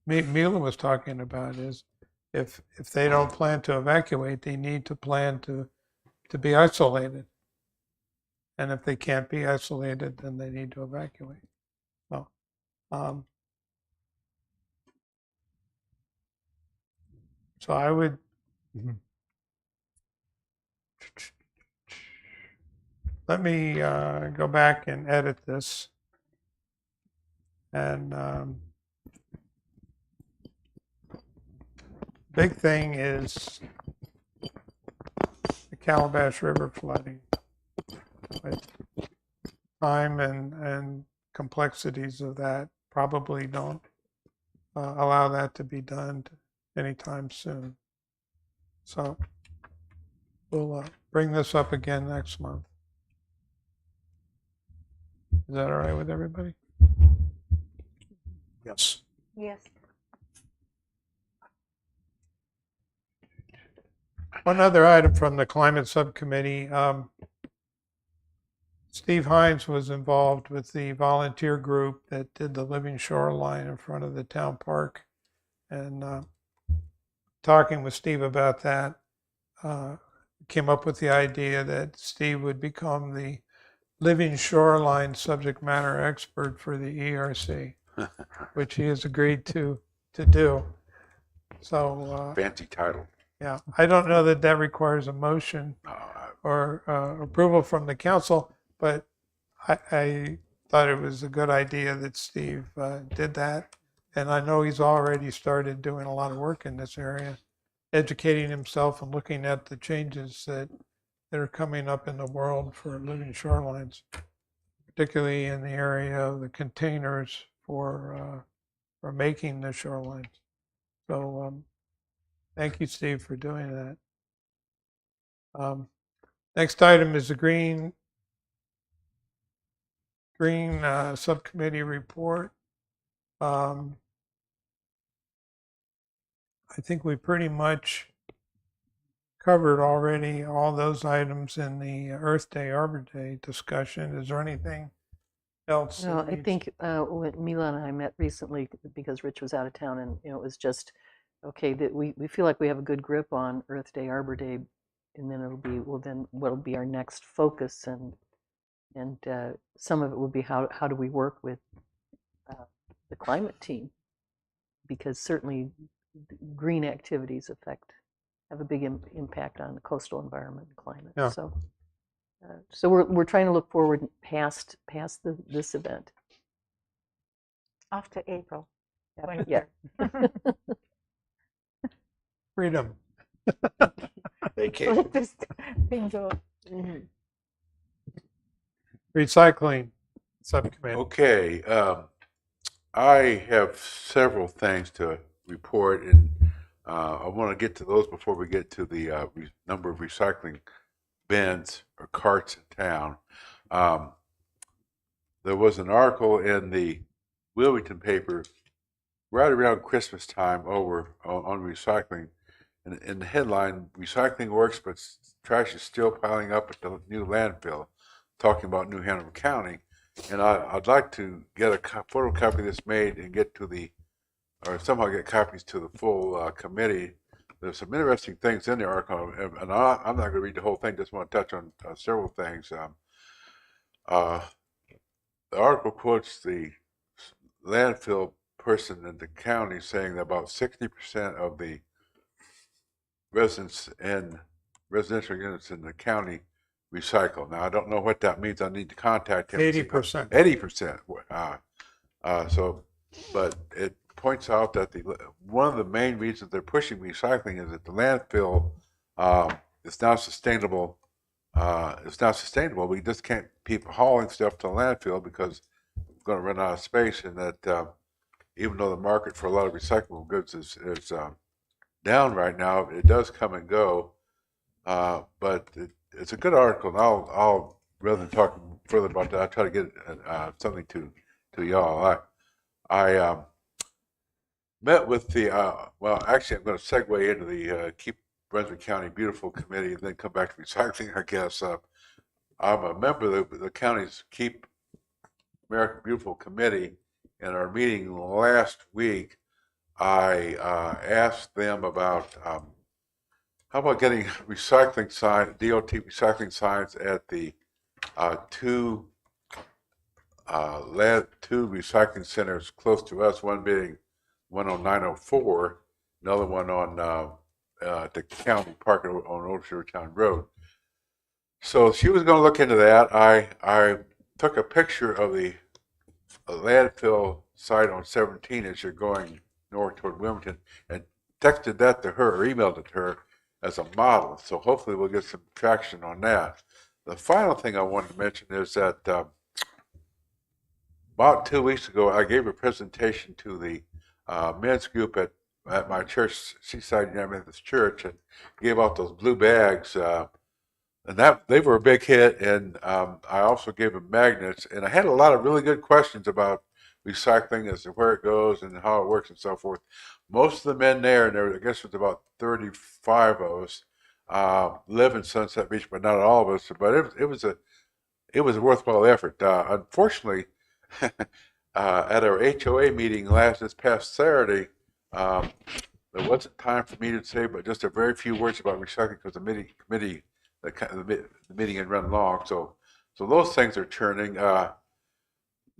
Mila was talking about is if they don't plan to evacuate, they need to plan to be isolated. And if they can't be isolated, then they need to evacuate. Well, so I would let me go back and edit this. And big thing is the Calabash River flooding. But time and complexities of that probably don't allow that to be done anytime soon. So we'll bring this up again next month. Is that all right with everybody? Yes. Yes. One other item from the climate subcommittee. Steve Hines was involved with the volunteer group that did the living shoreline in front of the town park. And talking with Steve about that, came up with the idea that Steve would become the living shoreline subject matter expert for the ERC, which he has agreed to do. So Fancy title. yeah, I don't know that that requires a motion or approval from the council, but I thought it was a good idea that Steve did that. And I know he's already started doing a lot of work in this area, educating himself and looking at the changes that are coming up in the world for living shorelines, particularly in the area of the containers for making the shorelines. So thank you, Steve, for doing that. Next item is the Green Subcommittee report. I think we pretty much covered already all those items in the Earth Day, Arbor Day discussion. Is there anything else? No, I think when Mila and I met recently, because Rich was out of town, and it was just okay that we feel like we have a good grip on Earth Day, Arbor Day, and then it'll be what'll be our next focus, and some of it will be how do we work with the climate team, because certainly green activities have a big impact on the coastal environment and climate. Yeah. So we're trying to look forward past this event. After April. Yeah. Freedom. Vacation. Let this thing go. Mhm. Recycling Subcommittee. Okay, I have several things to report, and I want to get to those before we get to the number of recycling bins or carts in town. There was an article in the Wilmington paper right around Christmas time on recycling. And in the headline, "Recycling works, but trash is still piling up at the new landfill," talking about New Hanover County. And I'd like to get a photocopy of this made and or somehow get copies to the full committee. There's some interesting things in the article, and I'm not going to read the whole thing, just want to touch on several things. The article quotes the landfill person in the county saying that about 60% of the residents in residential units in the county recycle. Now, I don't know what that means. I need to contact him. 80%. 80%. But it points out that one of the main reasons they're pushing recycling is that the landfill is not sustainable. It's not sustainable. We just can't keep hauling stuff to the landfill because we're going to run out of space, and that even though the market for a lot of recyclable goods is down right now, it does come and go. But it's a good article, and I'll rather than talk further about that, I'll try to get something to y'all. I met with the actually, I'm going to segue into the Keep Brunswick County Beautiful Committee and then come back to recycling, I guess. I'm a member of the county's Keep America Beautiful Committee. In our meeting last week, I asked them about how about getting recycling signs, DOT recycling signs at the two two recycling centers close to us. One being one on 904, another one on the county park on Old Town Road. So she was going to look into that. I took a picture of the landfill site on 17 as you're going north toward Wilmington and texted that to her or emailed it to her as a model. So hopefully we'll get some traction on that. The final thing I wanted to mention is that about 2 weeks ago, I gave a presentation to the men's group at my church, Seaside United Methodist Church, and gave out those blue bags. And that they were a big hit. And I also gave them magnets. And I had a lot of really good questions about recycling as to where it goes and how it works and so forth. Most of the men there, and there, I guess it was about 35 of us, live in Sunset Beach, but not all of us. But it was a worthwhile effort. Unfortunately, at our HOA meeting this past Saturday, there wasn't time for me to say, but just a very few words about recycling because the meeting had run long. So those things are churning.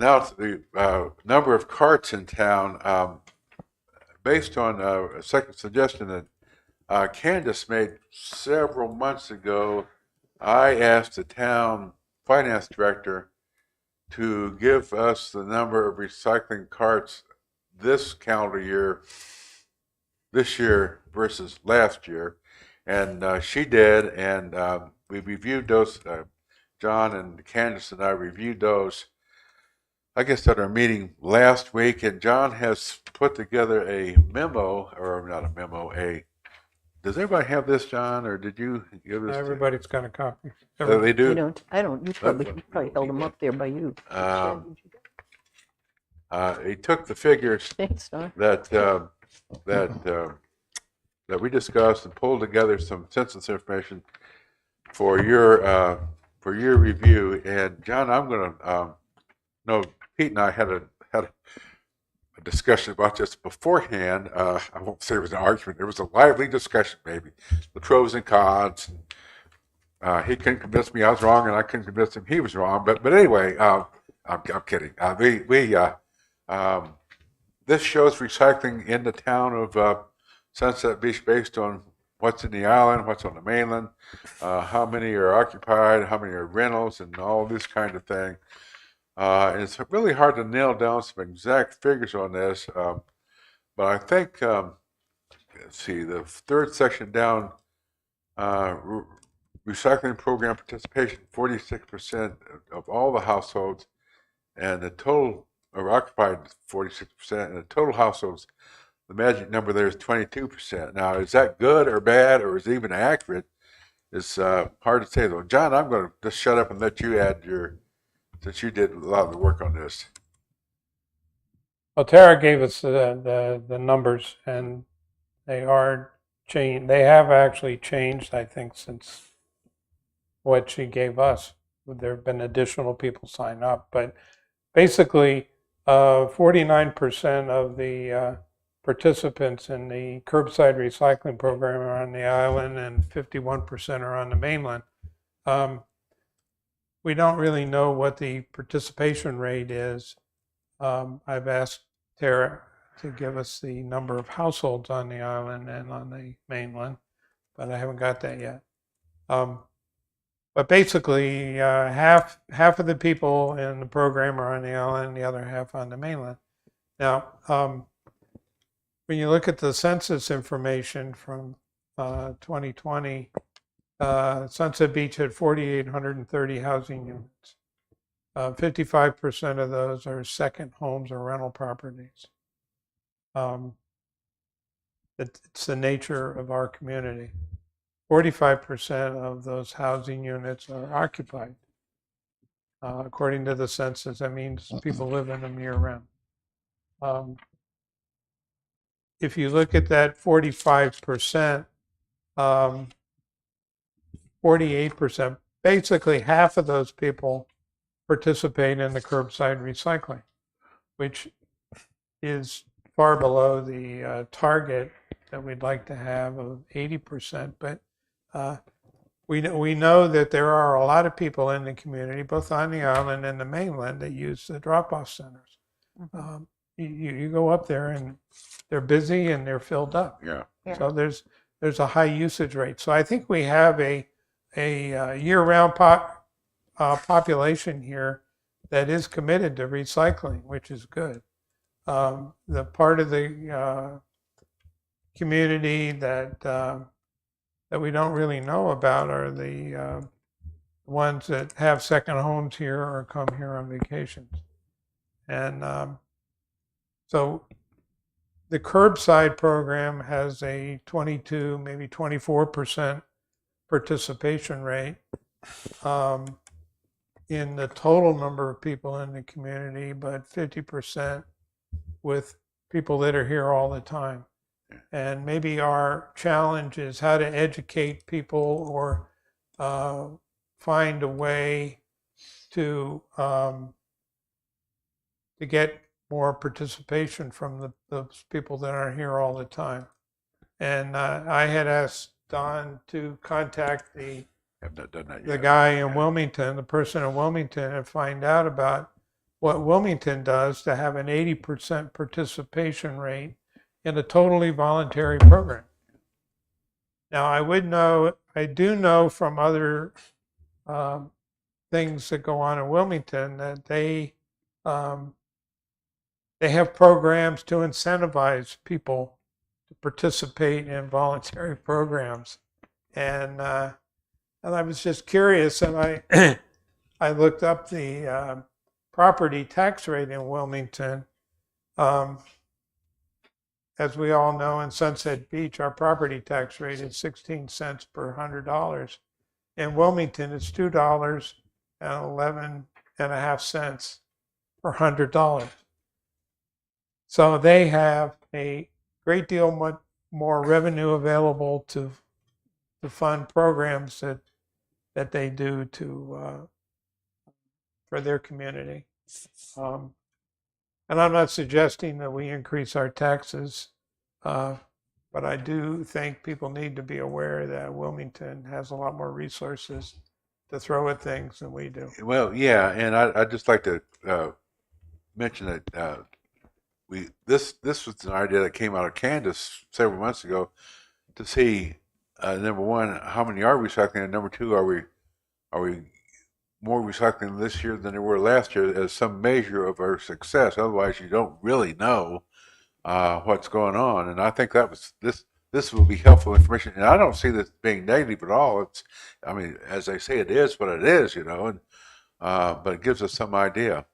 Now the number of carts in town, based on a second suggestion that Candace made several months ago, I asked the town finance director to give us the number of recycling carts this calendar year, this year versus last year. And she did, and we reviewed those. John and Candace and I reviewed those, I guess, at our meeting last week. And John has put together a memo, or not a memo, does everybody have this, John, or did you give this? Everybody's got a copy. They do? I don't, you probably held them up there by you. He took the figures Thanks, Don. that we discussed and pulled together some census information for your review. And John, I'm going to no, Pete and I had a discussion about this beforehand. I won't say it was an argument. It was a lively discussion, maybe the pros and cons. He couldn't convince me I was wrong, and I couldn't convince him he was wrong. But anyway, I'm kidding. This shows recycling in the town of Sunset Beach based on what's in the island, what's on the mainland, how many are occupied, how many are rentals, and all this kind of thing. And it's really hard to nail down some exact figures on this, but I think, let's see, the third section down, recycling program participation, 46% of all the households, and the total are occupied 46%, and the total households, the magic number there is 22%. Now, is that good or bad, or is it even accurate? It's hard to say, though. John, I'm going to just shut up and let you add since you did a lot of the work on this. Well, Tara gave us the numbers, and they are changed. They have actually changed, I think, since what she gave us. There have been additional people sign up, but basically, 49% of the participants in the curbside recycling program are on the island, and 51% are on the mainland. We don't really know what the participation rate is. I've asked Tara to give us the number of households on the island and on the mainland, but I haven't got that yet. But basically, half of the people in the program are on the island, the other half on the mainland. Now, when you look at the census information from 2020, Sunset Beach had 4,830 housing units. 55% of those are second homes or rental properties. It's the nature of our community. 45% of those housing units are occupied. According to the census, that means people live in them year-round. If you look at that 45%, 48% basically half of those people participate in the curbside recycling, which is far below the target that we'd like to have of 80%. But we know that there are a lot of people in the community, both on the island and the mainland, that use the drop-off centers. You go up there and they're busy and they're filled up. Yeah. So there's a high usage rate. So I think we have a year-round population here that is committed to recycling, which is good. The part of the community that we don't really know about are the ones that have second homes here or come here on vacations. And so the curbside program has a 22, maybe 24% participation rate in the total number of people in the community, but 50% with people that are here all the time. And maybe our challenge is how to educate people or find a way to get more participation from those people that aren't here all the time. And I had asked Don to contact Have not done that yet. the guy in Wilmington, the person in Wilmington, and find out about what Wilmington does to have an 80% participation rate in a totally voluntary program. Now, I do know from other things that go on in Wilmington that they have programs to incentivize people to participate in voluntary programs. And I was just curious, and I looked up the property tax rate in Wilmington. As we all know, in Sunset Beach, our property tax rate is 16 cents per $100. In Wilmington, it's $2.11.5 per $100. So they have a great deal more revenue available to fund programs that they do for their community. And I'm not suggesting that we increase our taxes, but I do think people need to be aware that Wilmington has a lot more resources to throw at things than we do. Well, yeah, and I'd just like to mention that this was an idea that came out of Kansas several months ago to see number one, how many are recycling, and number two, are we more recycling this year than there were last year as some measure of our success. Otherwise, you don't really know what's going on. And I think that was this will be helpful information. And I don't see this being negative at all. I mean, as they say, it is what it is, and but it gives us some idea.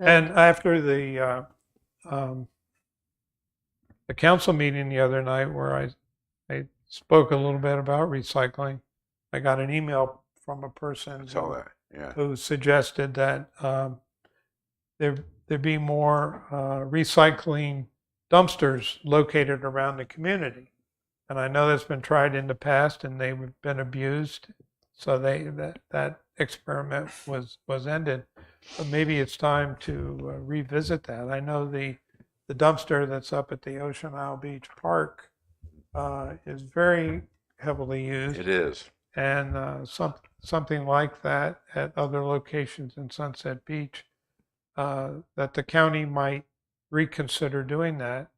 And after the council meeting the other night where I spoke a little bit about recycling, I got an email from a person Saw that, yeah. who suggested that there be more recycling dumpsters located around the community. And I know that's been tried in the past and they've been abused. So that experiment was ended. But maybe it's time to revisit that. I know the dumpster that's up at the Ocean Isle Beach Park is very heavily used. It is. And something like that at other locations in Sunset Beach, that the county might reconsider doing that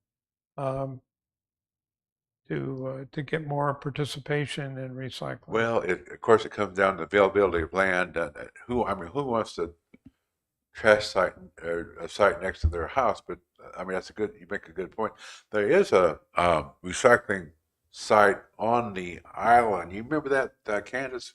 to get more participation in recycling. Well, of course, it comes down to availability of land. Who wants to trash site or a site next to their house? But I mean, you make a good point. There is a recycling site on the island. You remember that, Candace?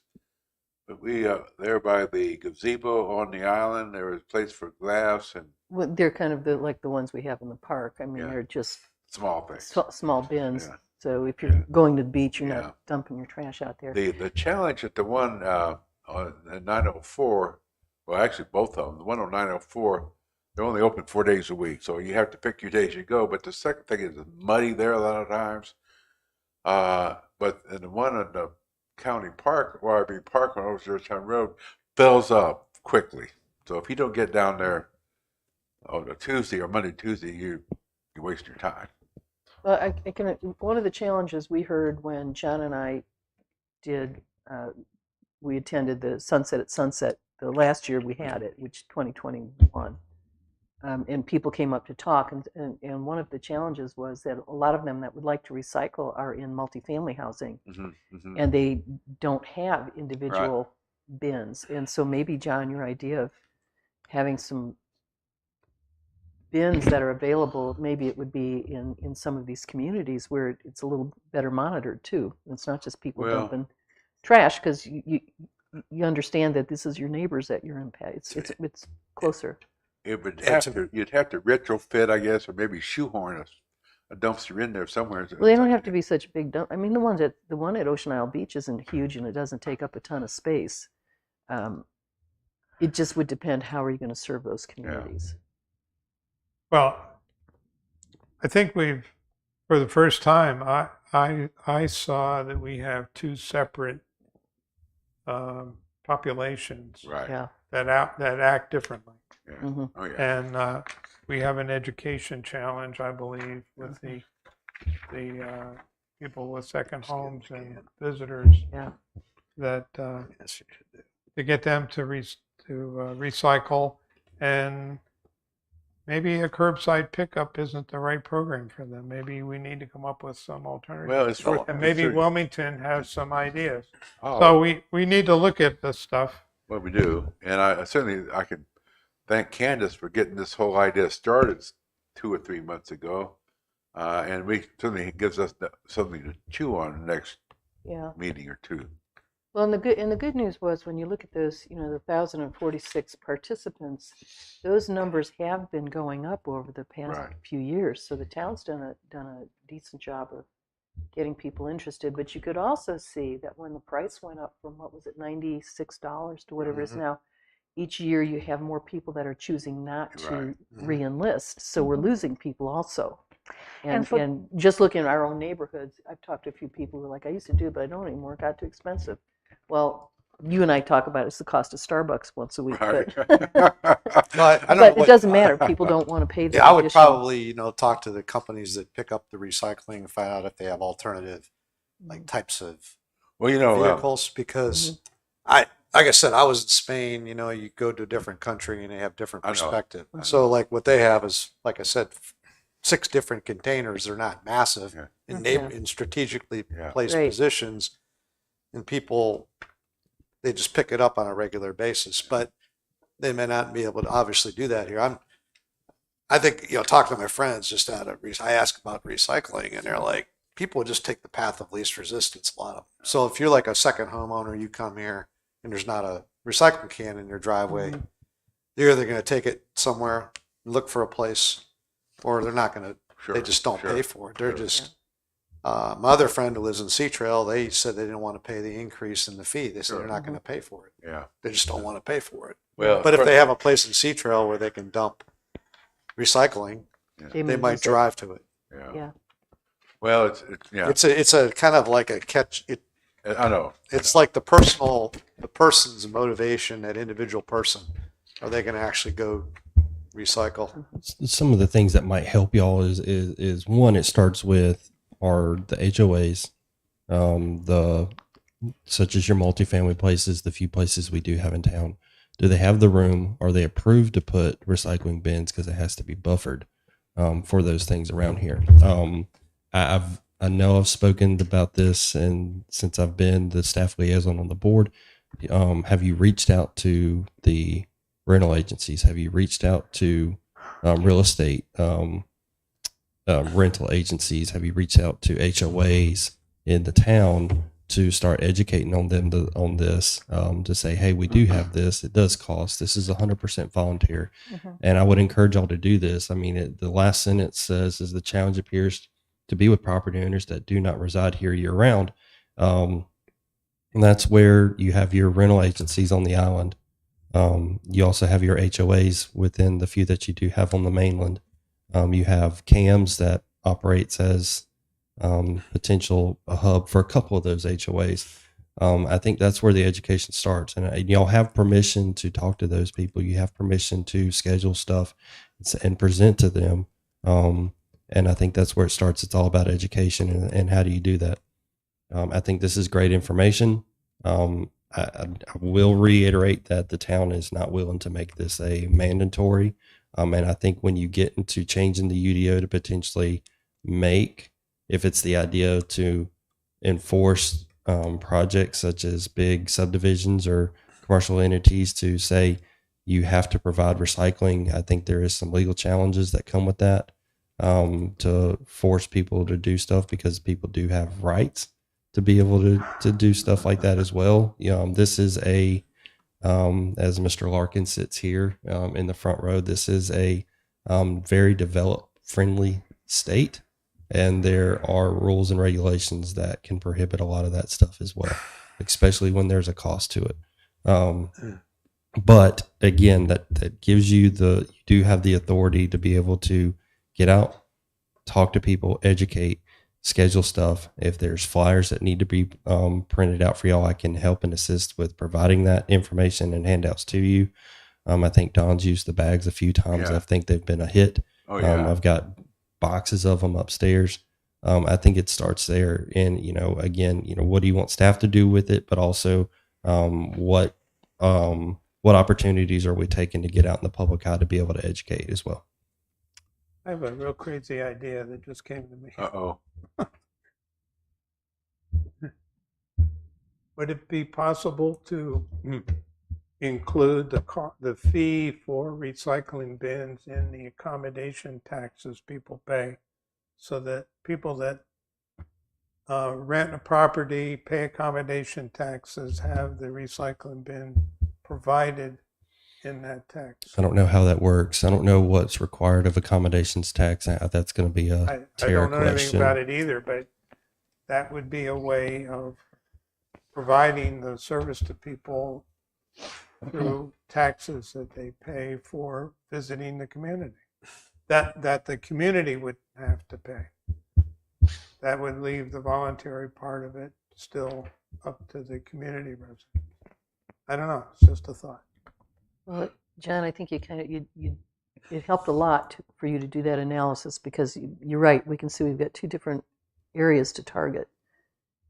But we there by the gazebo on the island, there was a place for glass and Well, they're kind of like the ones we have in the park. I mean, Yeah. they're just small things. small bins. Yeah. So if you're going to the beach, you're Yeah. not dumping your trash out there. The challenge at the one on 904, well, actually both of them. The one on 904, they're only open 4 days a week, so you have to pick your days you go. But the second thing is it's muddy there a lot of times. But in the one on the county park or RV park on Old Georgetown Road fills up quickly. So if you don't get down there on a Tuesday or Monday, Tuesday, you waste your time. Well, I can. One of the challenges we heard when John and I did, we attended the Sunset at Sunset the last year we had it, which 2021, and people came up to talk, and one of the challenges was that a lot of them that would like to recycle are in multifamily housing, and they don't have individual bins, and so maybe John, your idea of having some bins that are available, maybe it would be in some of these communities where it's a little better monitored too. It's not just people Well- dumping trash, because you understand that this is your neighbors that you're impacted. It's closer. It would have to, you'd have to retrofit, I guess, or maybe shoehorn a dumpster in there somewhere. Well, they don't have to be such big dump. I mean, the one at Ocean Isle Beach isn't huge, and it doesn't take up a ton of space. It just would depend how are you going to serve those communities. Well, I think for the first time, I saw that we have two separate populations Right. Yeah. that act differently. Yeah. Mhm. Oh, yeah. And we have an education challenge, I believe, with the people with second homes and visitors. Yeah. That to get them to recycle, and maybe a curbside pickup isn't the right program for them. Maybe we need to come up with some alternative. Well, it's worth. And maybe it's- Wilmington has some ideas. oh, So we need to look at this stuff. Well, we do, and I certainly I can thank Candace for getting this whole idea started 2 or 3 months ago, and we certainly it gives us something to chew on the next Yeah. meeting or two. Well, and the good news was when you look at those, the 1,046 participants, those numbers have been going up over the past Right. few years. So the town's done a decent job of getting people interested. But you could also see that when the price went up from, what was it, $96 to whatever it is now, each year you have more people that are choosing not to Right. re-enlist. So we're losing people also. And And for- just looking at our own neighborhoods, I've talked to a few people who are like, I used to do it, but I don't anymore. It got too expensive. Well, you and I talk about it's the cost of Starbucks once a week, Right. but, But I don't know but it what- doesn't matter. People don't want to pay the Yeah, I would additional- probably, talk to the companies that pick up the recycling and find out if they have alternative, like types of Well, vehicles. Because like I said, I was in Spain. You go to a different country and they have different I know. perspective. So like what they have is, like I said, 6 different containers. They're not massive Yeah. in strategically Yeah. placed Right. positions, and people they just pick it up on a regular basis. But they may not be able to obviously do that here. I think, talking to my friends just I ask about recycling, and they're like, people just take the path of least resistance, a lot of them. So if you're like a second homeowner, you come here and there's not a recycling can in your driveway, you're either going to take it somewhere, look for a place, or they're not going to, Sure, they just don't sure, pay for it. They're sure. just, my other friend who lives in Sea Trail, they said they didn't want to pay the increase in the fee. They said Sure. they're not going to pay for it. Yeah. They just don't want to pay for it. Well, But if they have a place in Sea Trail where they can dump recycling, they may might use it. drive to it. Yeah. Well, it's yeah. It's a kind of like a catch. I know. It's like the person's motivation, that individual person. Are they going to actually go recycle? Some of the things that might help y'all is one, it starts with the HOAs, such as your multifamily places, the few places we do have in town. Do they have the room? Are they approved to put recycling bins? Because it has to be buffered for those things around here. I know I've spoken about this, and since I've been the staff liaison on the board, have you reached out to the rental agencies? Have you reached out to real estate rental agencies? Have you reached out to HOAs in the town to start educating on them on this, to say, hey, we do have this. It does cost. This is 100% volunteer. And I would encourage y'all to do this. I mean, the last sentence says, is the challenge appears to be with property owners that do not reside here year round. And that's where you have your rental agencies on the island. You also have your HOAs within the few that you do have on the mainland. You have CAMS that operates as potential a hub for a couple of those HOAs. I think that's where the education starts. And y'all have permission to talk to those people. You have permission to schedule stuff and present to them. And I think that's where it starts. It's all about education and how do you do that? I think this is great information. I will reiterate that the town is not willing to make this a mandatory. And I think when you get into changing the UDO to potentially make, if it's the idea to enforce projects such as big subdivisions or commercial entities to say you have to provide recycling, I think there is some legal challenges that come with that to force people to do stuff because people do have rights to be able to do stuff like that as well. This is a, as Mr. Larkin sits here in the front row, this is a very developed, friendly state. And there are rules and regulations that can prohibit a lot of that stuff as well, especially when there's a cost to it. But again, that gives you you do have the authority to be able to get out, talk to people, educate, schedule stuff. If there's flyers that need to be printed out for y'all, I can help and assist with providing that information and handouts to you. I think Don's used the bags a few times. Yeah. I think they've been a hit. Oh, yeah. I've got boxes of them upstairs. I think it starts there. And, again, what do you want staff to do with it? But also what opportunities are we taking to get out in the public eye to be able to educate as well? I have a real crazy idea that just came to me. Uh-oh. Would it be possible to include the fee for recycling bins in the accommodation taxes people pay, so that people that rent a property, pay accommodation taxes, have the recycling bin provided in that tax? I don't know how that works. I don't know what's required of accommodations tax. That's going to be a I Tara don't know anything question. about it either, but that would be a way of providing the service to people through taxes that they pay for visiting the community, that the community would have to pay. That would leave the voluntary part of it still up to the community residents. I don't know. It's just a thought. Well, John, I think it helped a lot for you to do that analysis, because you're right. We can see we've got two different areas to target,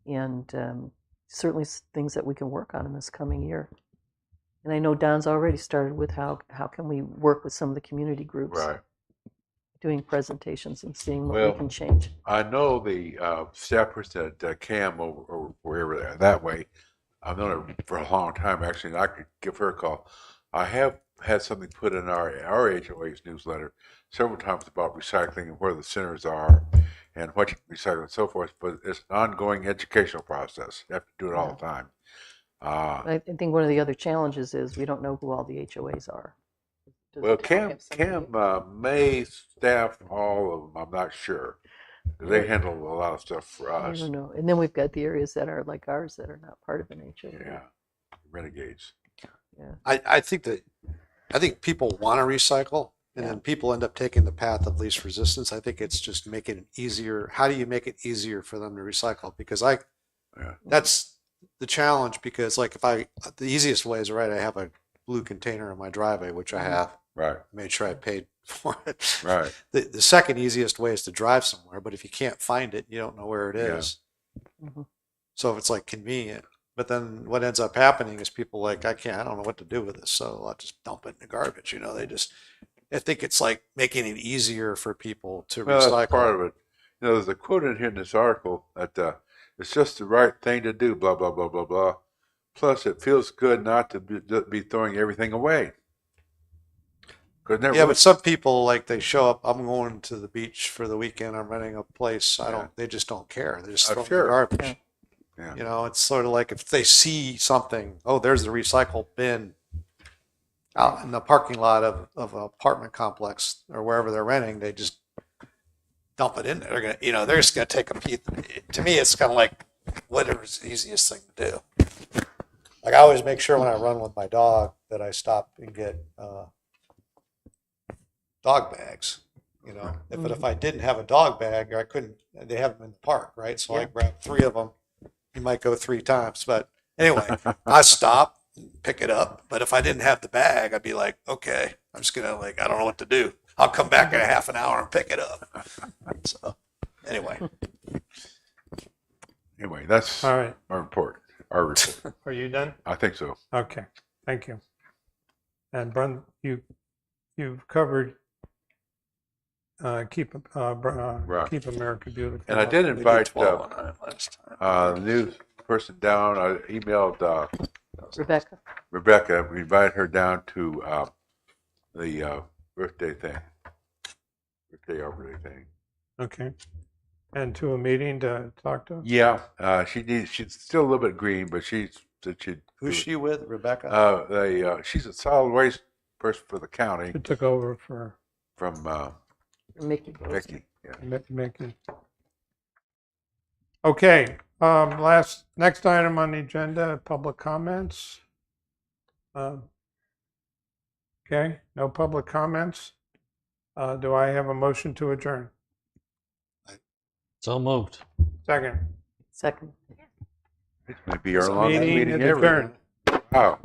and certainly things that we can work on in this coming year. And I know Don's already started with how can we work with some of the community groups, Right. doing presentations and seeing what Well, we can change. I know the staff person at Cam or wherever they're that way. I've known her for a long time, actually, and I could give her a call. I have had something put in our HOA's newsletter several times about recycling and where the centers are and what you can recycle and so forth, but it's an ongoing educational process. You have to do it all the time. I think one of the other challenges is we don't know who all the HOAs are. Does Well, the town have Cam somebody? may staff all of them. I'm not sure. They handle a lot of stuff for I us. don't know. And then we've got the areas that are like ours that are not part of an HOA. Yeah, renegades. I think people want to recycle, and then people end up taking the path of least resistance. I think it's just making it easier. How do you make it easier for them to recycle? Because that's the challenge, because the easiest way is, right, I have a blue container in my driveway, which I have. Right. Made sure I paid for it. Right. The second easiest way is to drive somewhere, but if you can't find it, you don't know where it is. Mhm. So if it's convenient, but then what ends up happening is people I don't know what to do with this, so I'll just dump it in the garbage. I think it's making it easier for people to Well, recycle. that's part of it. There's a quote in here in this article that it's just the right thing to do, blah, blah, blah, blah, blah. Plus, it feels good not to be throwing everything away. Yeah, but some people, they show up, I'm going to the beach for the weekend, I'm renting a place. They just don't care. They just throw it in the garbage. Yeah. It's sort of if they see something, oh, there's the recycle bin out in the parking lot of an apartment complex or wherever they're renting, they just dump it in there. They're gonna, they're just gonna take a piece. To me, it's kind of whatever's the easiest thing to do. I always make sure when I run with my dog that I stop and get dog bags. If I didn't have a dog bag, I couldn't. They have them in the park, right? So I grab 3 of them. You might go 3 times, but Anyway, I stop, pick it up. But if I didn't have the bag, I'd be like, okay, I'm just gonna like, I don't know what to do. I'll come back in a half an hour and pick it up. So anyway, Anyway, that's All right. our report. Our report. Are you done? I think so. Okay. Thank you. And Brun, you've covered keep Right. keep America beautiful. And I did we did invite 12 on that last time. the new person down. I emailed Rebecca. Rebecca. We invited her down to the birthday thing, birthday overlay thing. Okay. And to a meeting to talk to. Yeah, she's still a little bit green, but she said she'd. Who's she with, Rebecca? She's a solid waste person for the county Who took over for from Mickey. Bozeman. Vicky. Yeah. Mickey. Okay. Next item on the agenda, public comments. Okay. No public comments. Do I have a motion to adjourn? So moved. Second. Second. This may be our longest Meeting meeting is ever. adjourned. Wow.